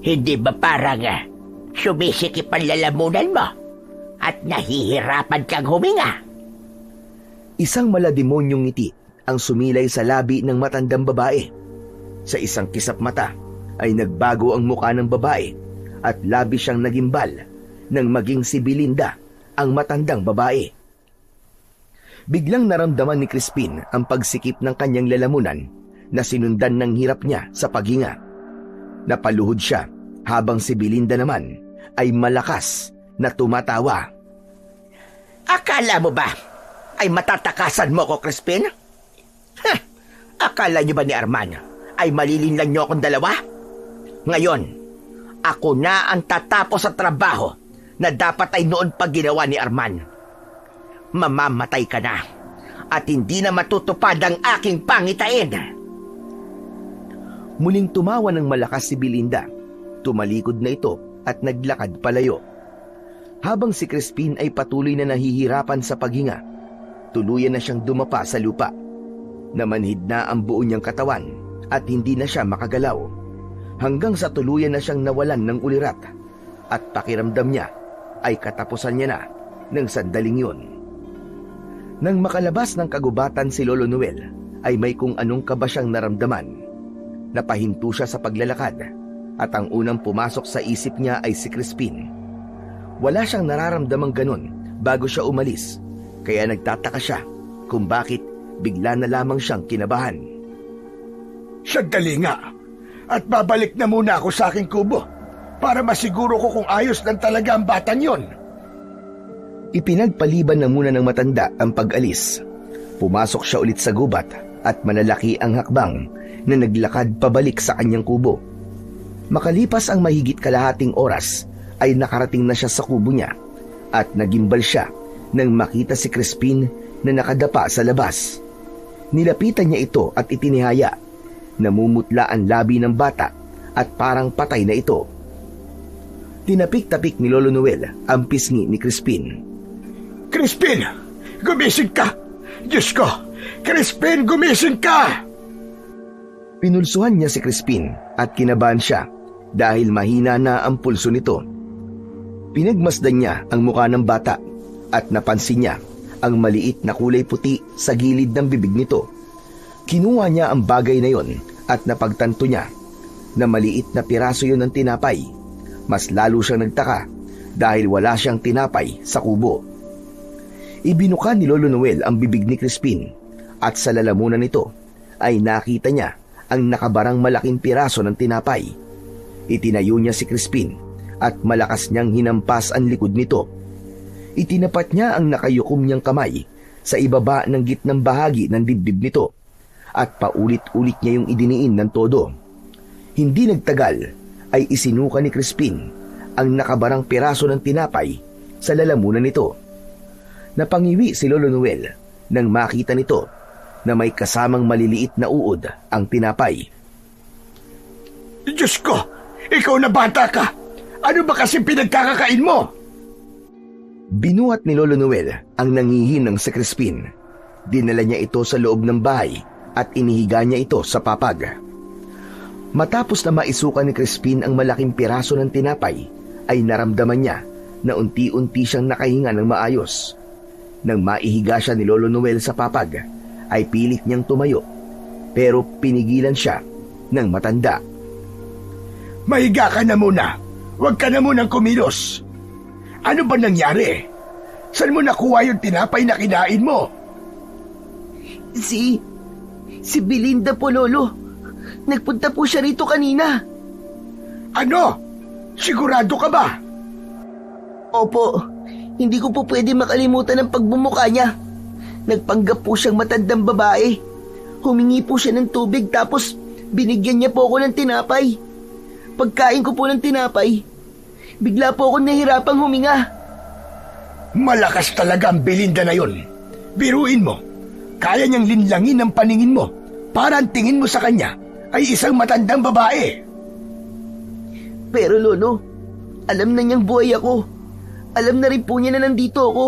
Hindi ba parang sumisikip ang lalamunan mo at nahihirapan kang huminga? Isang malademonyong ngiti ang sumilay sa labi ng matandang babae. Sa isang kisap mata ay nagbago ang mukha ng babae at labi siyang nagimbal nang maging si Belinda, ang matandang babae. Biglang naramdaman ni Crispin ang pagsikip ng kanyang lalamunan na sinundan ng hirap niya sa paghinga. Napaluhod siya habang si Belinda naman ay malakas na tumatawa. Akala mo ba ay matatakasan mo ko, Crispin? Akala niyo ba ni Arman ay malilinlang niyo akong dalawa? Ngayon, ako na ang tatapos sa trabaho na dapat ay noon pag ginawa ni Arman. Mamamatay ka na at hindi na matutupad ang aking pangitain. Muling tumawa ng malakas si Belinda. Tumalikod na ito at naglakad palayo. Habang si Crispin ay patuloy na nahihirapan sa paghinga, tuluyan na siyang dumapa sa lupa. Namanhid na ang buo niyang katawan at hindi na siya makagalaw. Hanggang sa tuluyan na siyang nawalan ng ulirat at pakiramdam niya ay katapusan niya na ng sandaling yun. Nang makalabas ng kagubatan si Lolo Noel ay may kung anong kaba siyang naramdaman. Napahinto siya sa paglalakad at ang unang pumasok sa isip niya ay si Crispin. Wala siyang nararamdamang ganun bago siya umalis, kaya nagtataka siya kung bakit bigla na lamang siyang kinabahan. Sandali nga, at babalik na muna ako sa aking kubo para masiguro ko kung ayos lang talaga ang batang yon. Ipinagpaliban na muna ng matanda ang pag-alis. Pumasok siya ulit sa gubat at malalaki ang hakbang na naglakad pabalik sa kanyang kubo. Makalipas ang mahigit kalahating oras ay nakarating na siya sa kubo niya at nagimbal siya nang makita si Crispin na nakadapa sa labas. Nilapitan niya ito at itinihaya. Namumutla ang labi ng bata at parang patay na ito. Tinapik-tapik ni Lolo Noel ang pisngi ni Crispin. Crispin, gumising ka! Diyos ko, Crispin, gumising ka! Pinulsuhan niya si Crispin at kinabahan siya dahil mahina na ang pulso nito. Pinagmasdan niya ang mukha ng bata at napansin niya ang maliit na kulay puti sa gilid ng bibig nito. Kinuha niya ang bagay na yon at napagtanto niya na maliit na piraso yon ng tinapay. Mas lalo siyang nagtaka dahil wala siyang tinapay sa kubo. Ibinuka ni Lolo Noel ang bibig ni Crispin at sa lalamunan nito ay nakita niya ang nakabarang malaking piraso ng tinapay. Itinayo niya si Crispin at malakas niyang hinampas ang likod nito. Itinapat niya ang nakayukom niyang kamay sa ibaba ng gitnang bahagi ng dibdib nito at paulit-ulit niya yung idiniin ng todo. Hindi nagtagal ay isinuka ni Crispin ang nakabarang piraso ng tinapay sa lalamunan nito. Napangiwi si Lolo Noel nang makita nito na may kasamang maliliit na uod ang tinapay. Diyos ko, ikaw na bata ka! Ano ba kasi pinagkakakain mo? Binuhat ni Lolo Noel ang nangihinang si Crispin. Dinala niya ito sa loob ng bahay at inihiga niya ito sa papag. Matapos na maisuka ni Crispin ang malaking piraso ng tinapay, ay naramdaman niya na unti-unti siyang nakahinga ng maayos. Nang maihiga siya ni Lolo Noel sa papag, ay pilit niyang tumayo, pero pinigilan siya ng matanda. Mahiga ka na muna. Huwag ka na munang kumilos. Ano ba nangyari? Saan mo nakuha yung tinapay na kinain mo? Si Belinda po, Lolo. Nagpunta po siya rito kanina. Ano? Sigurado ka ba? Opo, hindi ko po pwede makalimutan ang pagbumuka niya. Nagpanggap po siyang matandang babae. Humingi po siya ng tubig tapos binigyan niya po ako ng tinapay. Pagkain ko po ng tinapay, bigla po ako nahirapang huminga. Malakas talaga ang Belinda na yon. Biruin mo, kaya niyang linlangin ang paningin mo para ang tingin mo sa kanya ay isang matandang babae. Pero Lolo, alam na niyang buhay ako. Alam na rin po niya na nandito ako.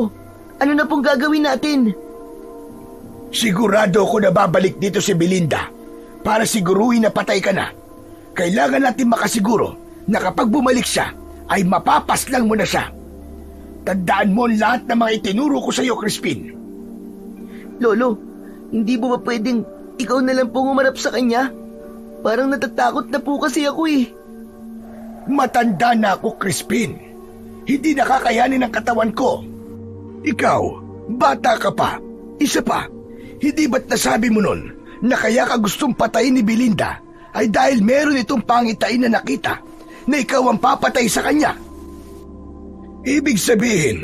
Ano na pong gagawin natin? Sigurado ako na babalik dito si Belinda para siguruhin na patay ka na. Kailangan natin makasiguro na kapag bumalik siya, ay mapapaslang mo na siya. Tandaan mo ang lahat ng mga itinuro ko sa iyo, Crispin. Lolo, hindi mo ba pwedeng ikaw na lang pong umarap sa kanya? Parang natatakot na po kasi ako eh. Matanda na ako, Crispin. Hindi nakakayanin ang katawan ko. Ikaw, bata ka pa. Isa pa, hindi ba't nasabi mo nun na kaya ka gustong patayin ni Belinda ay dahil meron itong pangitain na nakita na ikaw ang papatay sa kanya? Ibig sabihin,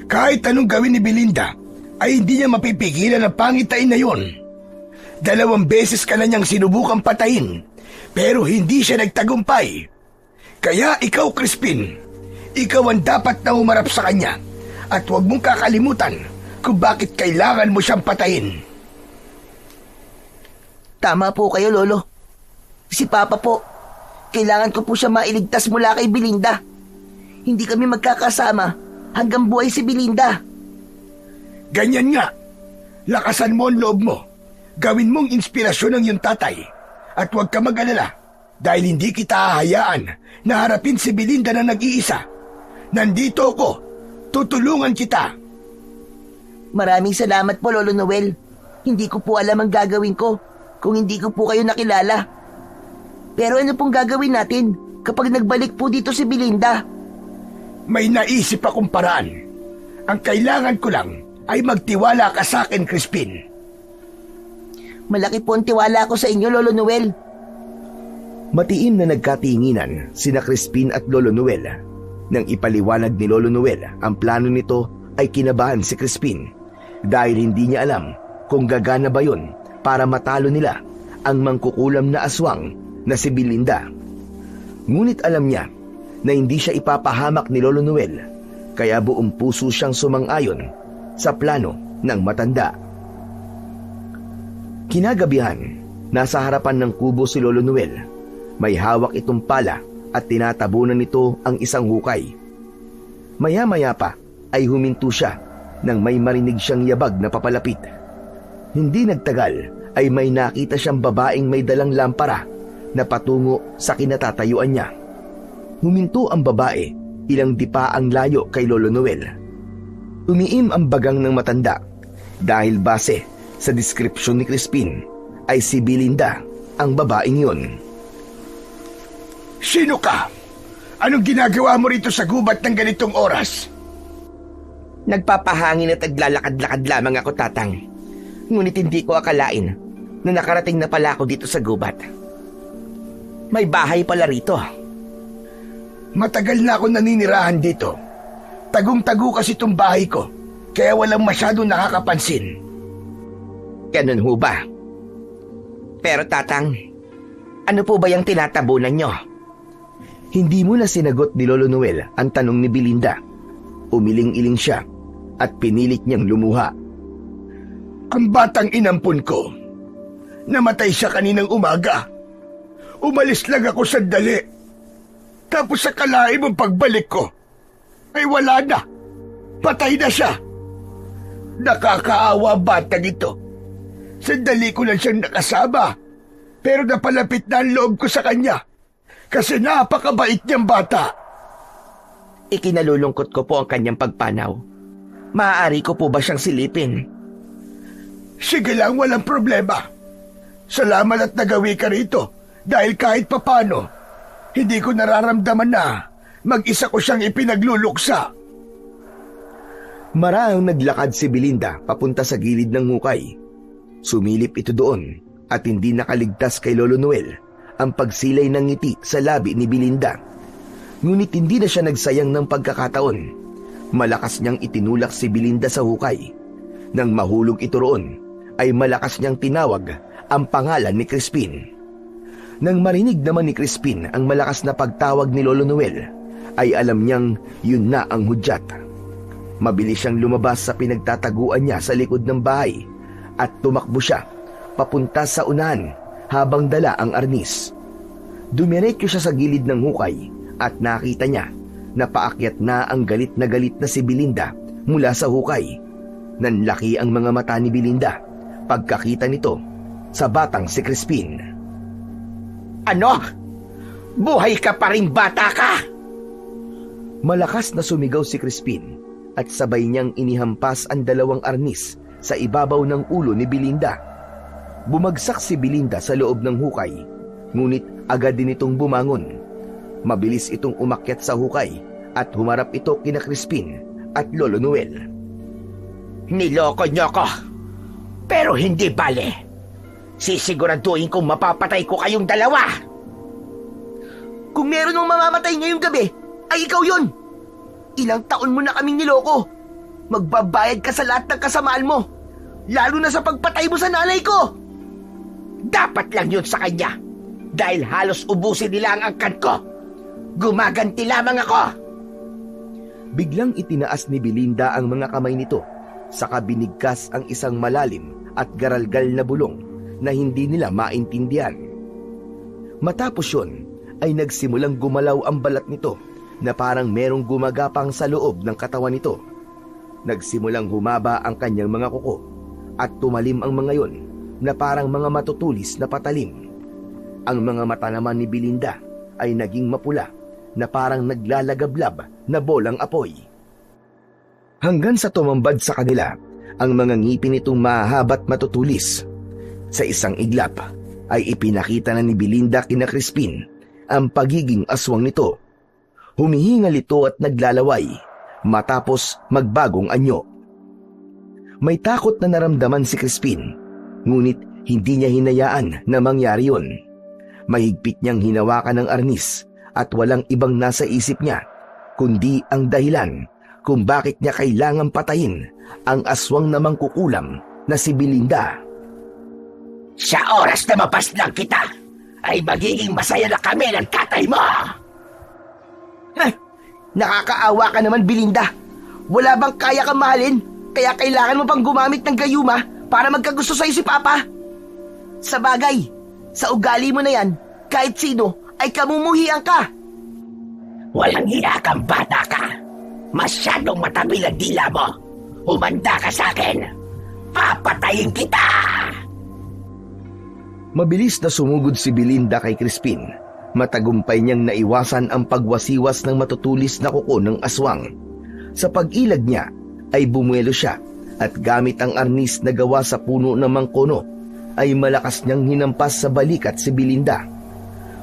kahit anong gawin ni Belinda ay hindi niya mapipigilan ang pangitain na yon. 2 beses ka na niyang sinubukang patayin pero hindi siya nagtagumpay. Kaya ikaw, Crispin, ikaw ang dapat na umarap sa kanya at huwag mong kakalimutan kung bakit kailangan mo siyang patayin. Tama po kayo, Lolo. Si Papa po, kailangan ko po siya mailigtas mula kay Belinda. Hindi kami magkakasama hanggang buhay si Belinda. Ganyan nga. Lakasan mo ang loob mo. Gawin mong inspirasyon ang iyong tatay. At huwag ka mag-alala dahil hindi kita hahayaan na harapin si Belinda na nag-iisa. Nandito ako. Tutulungan kita. Maraming salamat po, Lolo Noel. Hindi ko po alam ang gagawin ko kung hindi ko po kayo nakilala. Pero ano pong gagawin natin kapag nagbalik po dito si Belinda? May naisip akong paraan. Ang kailangan ko lang ay magtiwala ka sa akin, Crispin. Malaki po ang tiwala ko sa inyo, Lolo Noel. Matiim na nagkatinginan sina Crispin at Lolo Noel. Nang ipaliwanag ni Lolo Noel ang plano nito ay kinabahan si Crispin dahil hindi niya alam kung gagana ba yun para matalo nila ang mangkukulam na aswang na si Belinda. Ngunit alam niya na hindi siya ipapahamak ni Lolo Noel kaya buong puso siyang sumang-ayon sa plano ng matanda. Kinagabihan, nasa harapan ng kubo si Lolo Noel. May hawak itong pala at tinatabunan nito ang isang hukay. Maya-maya pa ay huminto siya nang may marinig siyang yabag na papalapit. Hindi nagtagal ay may nakita siyang babaeng may dalang lampara na patungo sa kinatatayuan niya. Huminto ang babae, ilang dipa ang layo kay Lolo Noel. Umiim ang bagang ng matanda dahil base sa deskripsyon ni Crispin ay si Belinda ang babaeng yun. Sino ka? Anong ginagawa mo rito sa gubat ng ganitong oras? Nagpapahangin at naglalakad-lakad lamang ako, Tatang. Ngunit hindi ko akalain na nakarating na pala ako dito sa gubat. May bahay pala rito. Matagal na ako naninirahan dito. Tagong-tago kasi itong bahay ko, kaya walang masyadong nakakapansin. Ganun ho ba? Pero Tatang, ano po ba yung tinatabunan nyo? Hindi mo na sinagot ni Lolo Noel ang tanong ni Belinda. Umiling-iling siya at pinilit niyang lumuha. Ang batang inampun ko. Namatay siya kaninang umaga. Umalis lang ako sandali. Tapos sa kalaim ang pagbalik ko, ay wala na. Patay na siya. Nakakaawa batang ito. Sandali ko lang siyang nakasama. Pero napalapit na ang loob ko sa kanya. Kasi napakabait niyang bata. Ikinalulungkot ko po ang kanyang pagpanaw. Maaari ko po ba siyang silipin? Sige lang, walang problema. Salamat at nagawi ka rito. Dahil kahit papano, hindi ko nararamdaman na mag-isa ko siyang ipinagluluksa. Maraang naglakad si Belinda papunta sa gilid ng hukay. Sumilip ito doon at hindi nakaligtas kay Lolo Noel ang pagsilay ng ngiti sa labi ni Belinda. Ngunit hindi na siya nagsayang ng pagkakataon. Malakas niyang itinulak si Belinda sa hukay. Nang mahulog ito roon, ay malakas niyang tinawag ang pangalan ni Crispin. Nang marinig naman ni Crispin ang malakas na pagtawag ni Lolo Noel, ay alam niyang yun na ang hudyat. Mabilis siyang lumabas sa pinagtataguan niya sa likod ng bahay at tumakbo siya papunta sa unahan habang dala ang arnis. Dumiretso siya sa gilid ng hukay at nakita niya na paakyat na ang galit na si Belinda mula sa hukay. Nanlaki ang mga mata ni Belinda pagkakita nito sa batang si Crispin. Ano? Buhay ka pa rin, bata ka! Malakas na sumigaw si Crispin at sabay niyang inihampas ang dalawang arnis sa ibabaw ng ulo ni Belinda. Bumagsak si Belinda sa loob ng hukay, ngunit agad din itong bumangon. Mabilis itong umakyat sa hukay at humarap ito kina Crispin at Lolo Noel. Niloko niyo ko, pero hindi bale. Sisiguraduhin kong mapapatay ko kayong dalawa. Kung meron mong mamamatay ngayong gabi, ay ikaw yun! Ilang taon mo na kaming niloko. Magbabayad ka sa lahat ng kasamaan mo, lalo na sa pagpatay mo sa nanay ko! Dapat lang yun sa kanya, dahil halos ubusin nila ang angkan ko. Gumaganti lamang ako. Biglang itinaas ni Belinda ang mga kamay nito, saka binigkas ang isang malalim at garalgal na bulong na hindi nila maintindihan. Matapos yun, ay nagsimulang gumalaw ang balat nito na parang merong gumagapang sa loob ng katawan nito. Nagsimulang humaba ang kanyang mga kuko at tumalim ang mga yon na parang mga matutulis na patalim. Ang mga mata naman ni Belinda ay naging mapula na parang naglalagablab na bolang apoy. Hanggang sa tumambad sa kanila ang mga ngipin nitong mahahaba't matutulis. Sa isang iglap ay ipinakita na ni Belinda kina Crispin ang pagiging aswang nito. Humihingal ito at naglalaway matapos magbagong anyo. May takot na naramdaman si Crispin, ngunit hindi niya hinayaan na mangyari yun. Mahigpit niyang hinawakan ang arnis at walang ibang nasa isip niya kundi ang dahilan kung bakit niya kailangang patayin ang aswang na mangkukulam na si Belinda. Sa oras na mapaslang kita, ay magiging masaya na kami ng tatay mo! Nakakaawa ka naman, Belinda. Wala bang kaya kang mahalin, kaya kailangan mo pang gumamit ng gayuma para magkagusto sa'yo si Papa? Sa bagay, sa ugali mo na yan, kahit sino ay kamumuhian ka. Walang hiya kang bata ka. Masyadong matabil ang dila mo. Humanda ka sa akin. Papatayin kita! Mabilis na sumugod si Belinda kay Crispin. Matagumpay niyang naiwasan ang pagwasiwas ng matutulis na kuko ng aswang. Sa pag-ilag niya ay bumuelo siya at gamit ang arnis na gawa sa puno ng mangkono ay malakas niyang hinampas sa balikat si Belinda.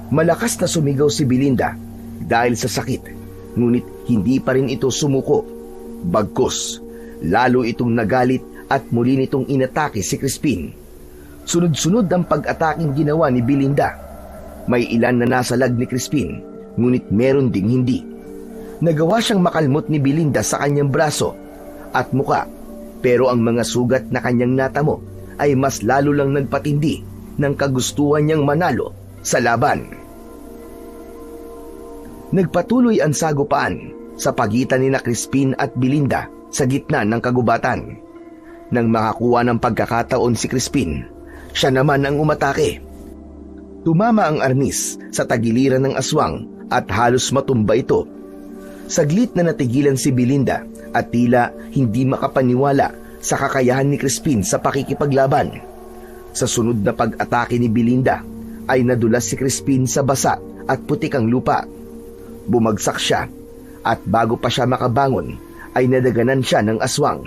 Malakas na sumigaw si Belinda dahil sa sakit, ngunit hindi pa rin ito sumuko. Bagkus, lalo itong nagalit at muli nitong inatake si Crispin. Sunod-sunod ang pag-ataking ginawa ni Belinda. May ilan na nasalag ni Crispin, ngunit meron ding hindi. Nagawa siyang makalmot ni Belinda sa kanyang braso at muka, pero ang mga sugat na kanyang natamo ay mas lalo lang nagpatindi ng kagustuhan niyang manalo sa laban. Nagpatuloy ang sagupaan sa pagitan ni Crispin at Belinda sa gitna ng kagubatan. Nang makakuha ng pagkakataon si Crispin, siya naman ang umatake. Tumama ang arnis sa tagiliran ng aswang at halos matumba ito. Saglit na natigilan si Belinda at tila hindi makapaniwala sa kakayahan ni Crispin sa pakikipaglaban. Sa sunod na pag-atake ni Belinda ay nadulas si Crispin sa basa at putikang lupa. Bumagsak siya at bago pa siya makabangon ay nadaganan siya ng aswang.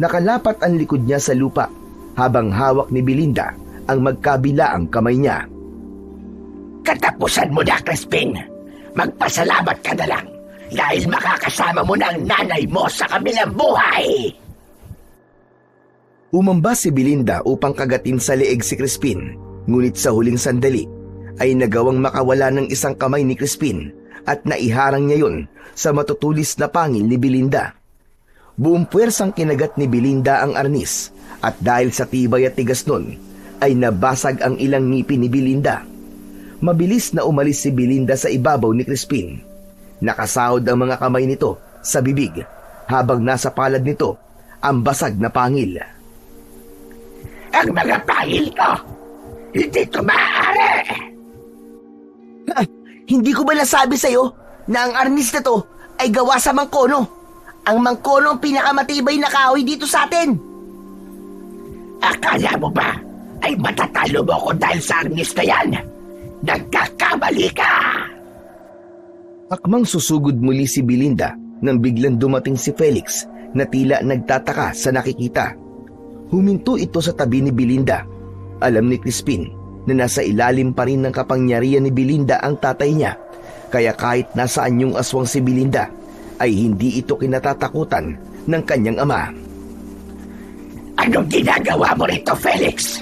Nakalapat ang likod niya sa lupa habang hawak ni Belinda ang magkabilaang kamay niya. Katapusan mo na, Crispin. Magpasalamat ka na lang dahil makakasama mo na ang nanay mo sa kabilang buhay. Umamba si Belinda upang kagatin sa leeg si Crispin, ngunit sa huling sandali ay nagawang makawala ng isang kamay ni Crispin at naiharang niya yun sa matutulis na pangil ni Belinda. Buong puwersang kinagat ni Belinda ang arnis at dahil sa tibay at tigas nun, ay nabasag ang ilang ngipin ni Belinda. Mabilis na umalis si Belinda sa ibabaw ni Crispin. Nakasahod ang mga kamay nito sa bibig habang nasa palad nito ang basag na pangil. Ang mga pangil ko, hindi ko maaari. Hindi ko ba nasabi sa'yo na ang arnis na to ay gawa sa mangkono? Ang mangkono ang pinakamatibay na kahoy dito sa atin. Akala mo ba ay matatalo mo ko dahil sa arnis na yan? Nagkakamali ka! Akmang susugod muli si Belinda nang biglang dumating si Felix na tila nagtataka sa nakikita. Huminto ito sa tabi ni Belinda. Alam ni Crispin na nasa ilalim pa rin ng kapangyarihan ni Belinda ang tatay niya, kaya kahit nasaan yung aswang si Belinda, ay hindi ito kinatatakutan ng kanyang ama. Anong ginagawa mo rito, Felix?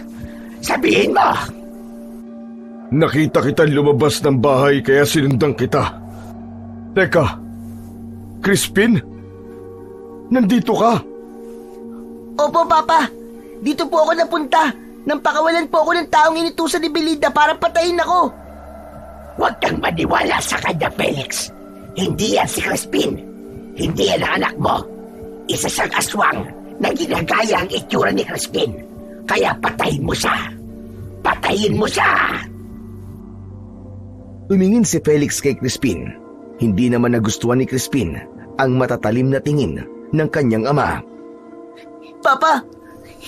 Sabihin mo! Nakita kitang lumabas ng bahay kaya sinundan kita. Teka, Crispin? Nandito ka? Opo, Papa. Dito po ako napunta nang pakawalan po ako ng taong inutusan ni Belinda para patayin ako. Huwag kang maniwala sa kanya, Felix. Hindi yan si Crispin. Hindi yan ang anak mo. Isa siyang aswang na ginagaya ang itsura ni Crispin. Kaya patayin mo siya. Patayin mo siya! Tumingin si Felix kay Crispin. Hindi naman nagustuhan ni Crispin ang matatalim na tingin ng kanyang ama. Papa,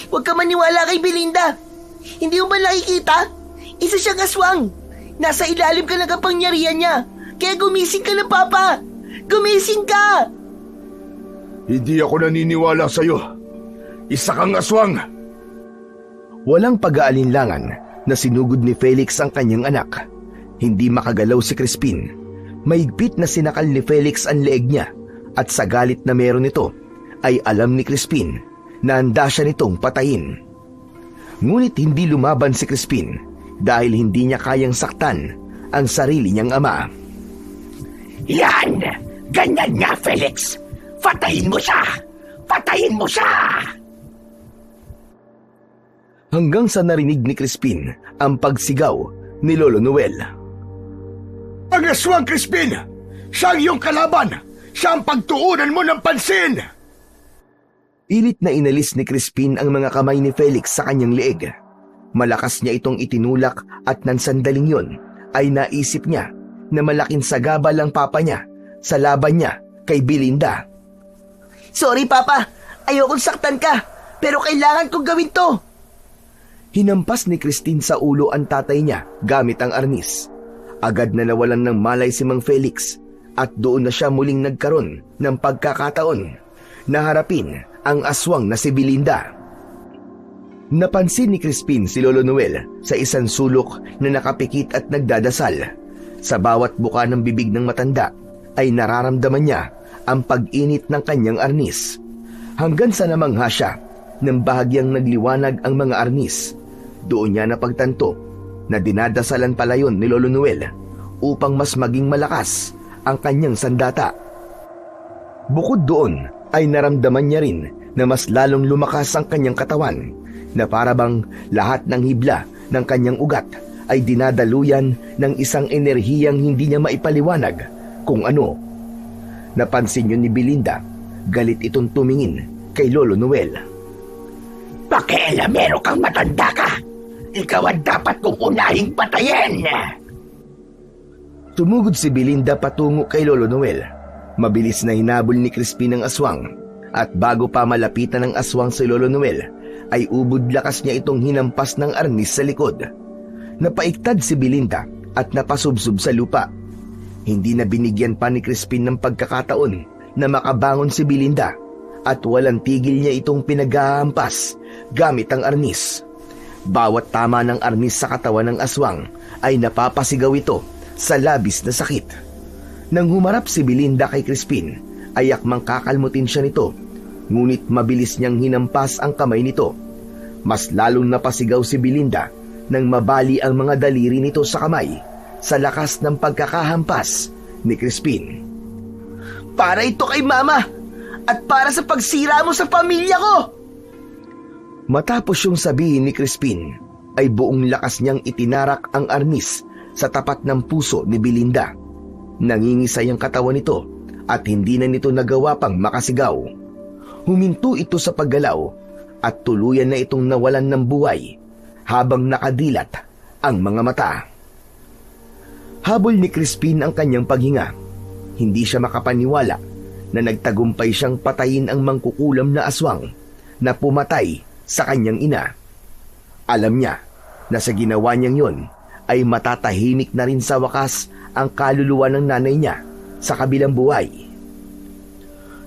huwag ka maniwala kay Belinda. Hindi mo ba nakikita? Isa siyang aswang. Nasa ilalim ka ng kapangyarihan niya. Kaya gumising ka na, Papa. Gumising ka! Hindi ako naniniwala sa'yo. Isa kang aswang. Walang pag-aalinlangan na sinugod ni Felix ang kanyang anak. Hindi makagalaw si Crispin. Mahigpit na sinakal ni Felix ang leeg niya at sa galit na meron nito ay alam ni Crispin na handa siya nitong patayin. Ngunit hindi lumaban si Crispin dahil hindi niya kayang saktan ang sarili niyang ama. Yan! Ganyan nga, Felix! Patayin mo siya! Patayin mo siya! Hanggang sa narinig ni Crispin ang pagsigaw ni Lolo Noel. Ang aswang, Crispin! Siya ang iyong kalaban! Siya ang pagtuunan mo ng pansin! Pilit na inalis ni Crispin ang mga kamay ni Felix sa kanyang leeg. Malakas niya itong itinulak at nang sandaling yun ay naisip niya na malaking sagabal ang papa niya sa laban niya kay Belinda. Sorry, Papa. Ayokong saktan ka. Pero kailangan kong gawin to. Hinampas ni Christine sa ulo ang tatay niya gamit ang arnis. Agad na nawalan ng malay si Mang Felix at doon na siya muling nagkaroon ng pagkakataon na harapin ang aswang na si Belinda. Napansin ni Crispin si Lolo Noel sa isang sulok na nakapikit at nagdadasal. Sa bawat buka ng bibig ng matanda ay nararamdaman niya ang pag-init ng kanyang arnis. Hanggang sa namangha siya nang bahagyang nagliwanag ang mga arnis. Doon niya napagtanto na dinadasalan pala yun ni Lolo Noel upang mas maging malakas ang kanyang sandata. Bukod doon ay naramdaman niya rin na mas lalong lumakas ang kanyang katawan, na para bang lahat ng hibla ng kanyang ugat ay dinadaluyan ng isang enerhiyang hindi niya maipaliwanag kung ano. Napansin yun ni Belinda, galit itong tumingin kay Lolo Noel. Pakialamero kang matanda ka! Ikaw ang dapat kong unahing patayin! Tumugod si Belinda patungo kay Lolo Noel. Mabilis na hinabol ni Crispin ang aswang, at bago pa malapitan ng aswang si Lolo Noel, ay ubod lakas niya itong hinampas ng arnis sa likod. Napaiktad si Belinda at napasubsob sa lupa. Hindi na binigyan pa ni Crispin ng pagkakataon na makabangon si Belinda, at walang tigil niya itong pinaghahampas gamit ang arnis. Bawat tama ng arnis sa katawan ng aswang ay napapasigaw ito sa labis na sakit. Nang humarap si Belinda kay Crispin, ay akmang kakalmutin siya nito, ngunit mabilis niyang hinampas ang kamay nito. Mas lalong napasigaw si Belinda nang mabali ang mga daliri nito sa kamay sa lakas ng pagkakahampas ni Crispin. Para ito kay Mama at para sa pagsira mo sa pamilya ko! Matapos yung sabihin ni Crispin, ay buong lakas niyang itinarak ang arnis sa tapat ng puso ni Belinda. Nangingisay ang katawan nito at hindi na nito nagawa pang makasigaw. Huminto ito sa paggalaw at tuluyan na itong nawalan ng buhay habang nakadilat ang mga mata. Habol ni Crispin ang kanyang paghinga. Hindi siya makapaniwala na nagtagumpay siyang patayin ang mangkukulam na aswang na pumatay sa kanyang ina. Alam niya na sa ginawa niyang yon ay matatahimik na rin sa wakas ang kaluluwa ng nanay niya sa kabilang buhay.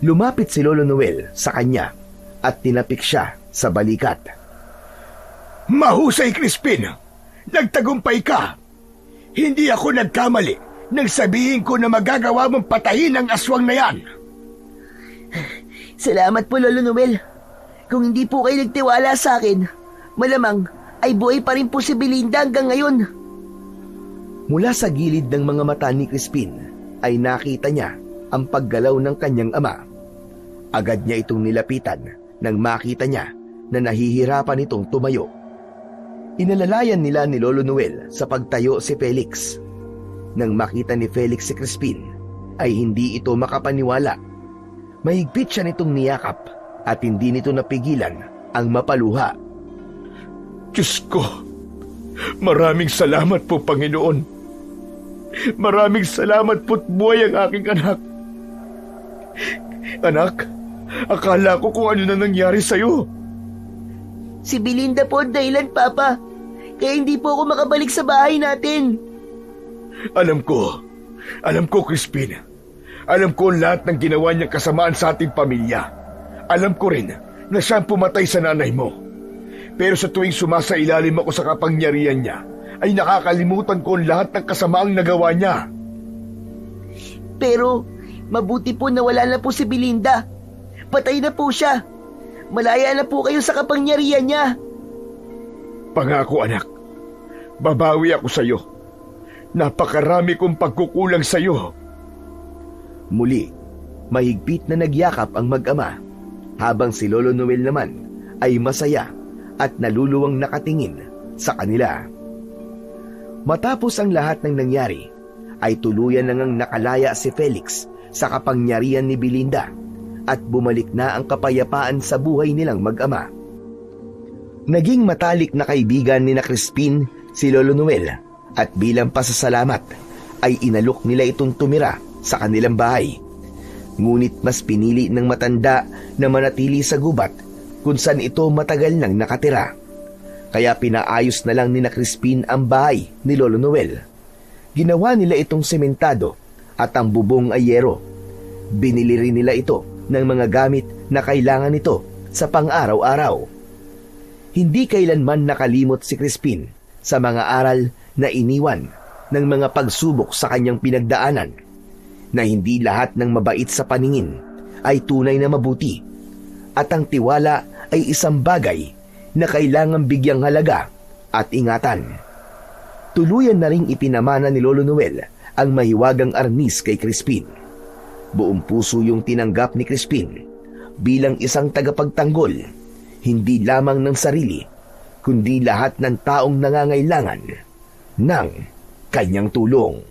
Lumapit si Lolo Noel sa kanya at tinapik siya sa balikat. Mahusay, Crispin! Nagtagumpay ka! Hindi ako nagkamali nang sabihin ko na magagawa mong patayin ang aswang na yan. Salamat po, Lolo Noel. Kung hindi po kayo nagtiwala sa akin, malamang ay buhay pa rin po si Belinda hanggang ngayon. Mula sa gilid ng mga mata ni Crispin ay nakita niya ang paggalaw ng kanyang ama. Agad niya itong nilapitan nang makita niya na nahihirapan itong tumayo. Inalalayan nila ni Lolo Noel sa pagtayo si Felix. Nang makita ni Felix si Crispin ay hindi ito makapaniwala. Mahigpit siya nitong niyakap at hindi nito napigilan ang mapaluha. Diyos ko, maraming salamat po, Panginoon. Maraming salamat po't buhay ang aking anak. Anak, akala ko kung ano na nangyari sa'yo. Si Belinda po ang dahilan, Papa. Kaya hindi po ako makabalik sa bahay natin. Alam ko, Crispin. Alam ko lahat ng ginawa niyang kasamaan sa ating pamilya. Alam ko rin na siyang pumatay sa nanay mo. Pero sa tuwing sumasailalim ako sa kapangyarihan niya, ay nakakalimutan ko ang lahat ng kasamaang nagawa niya. Pero mabuti po na wala na po si Belinda. Patay na po siya. Malaya na po kayo sa kapangyarihan niya. Pangako, anak. Babawi ako sa iyo. Napakarami kong pagkukulang sa iyo. Muli, mahigpit na nagyakap ang mag-ama, habang si Lolo Noel naman ay masaya at naluluwang nakatingin sa kanila. Matapos ang lahat ng nangyari, ay tuluyan na ngang nakalaya si Felix sa kapangyarihan ni Belinda at bumalik na ang kapayapaan sa buhay nilang mag-ama. Naging matalik na kaibigan ni na Crispin si Lolo Noel at bilang pasasalamat ay inalok nila itong tumira sa kanilang bahay. Ngunit mas pinili ng matanda na manatili sa gubat kung saan ito matagal nang nakatira. Kaya pinaayos na lang ni na Crispin ang bahay ni Lolo Noel. Ginawa nila itong sementado at ang bubong ay yero. Binili rin nila ito ng mga gamit na kailangan nito sa pang-araw-araw. Hindi kailanman nakalimot si Crispin sa mga aral na iniwan ng mga pagsubok sa kanyang pinagdaanan, na hindi lahat ng mabait sa paningin ay tunay na mabuti at ang tiwala ay isang bagay na kailangang bigyang halaga at ingatan. Tuluyan na ring ipinamana ni Lolo Noel ang mahiwagang arnis kay Crispin. Buong puso yung tinanggap ni Crispin bilang isang tagapagtanggol, hindi lamang ng sarili, kundi lahat ng taong nangangailangan ng kanyang tulong.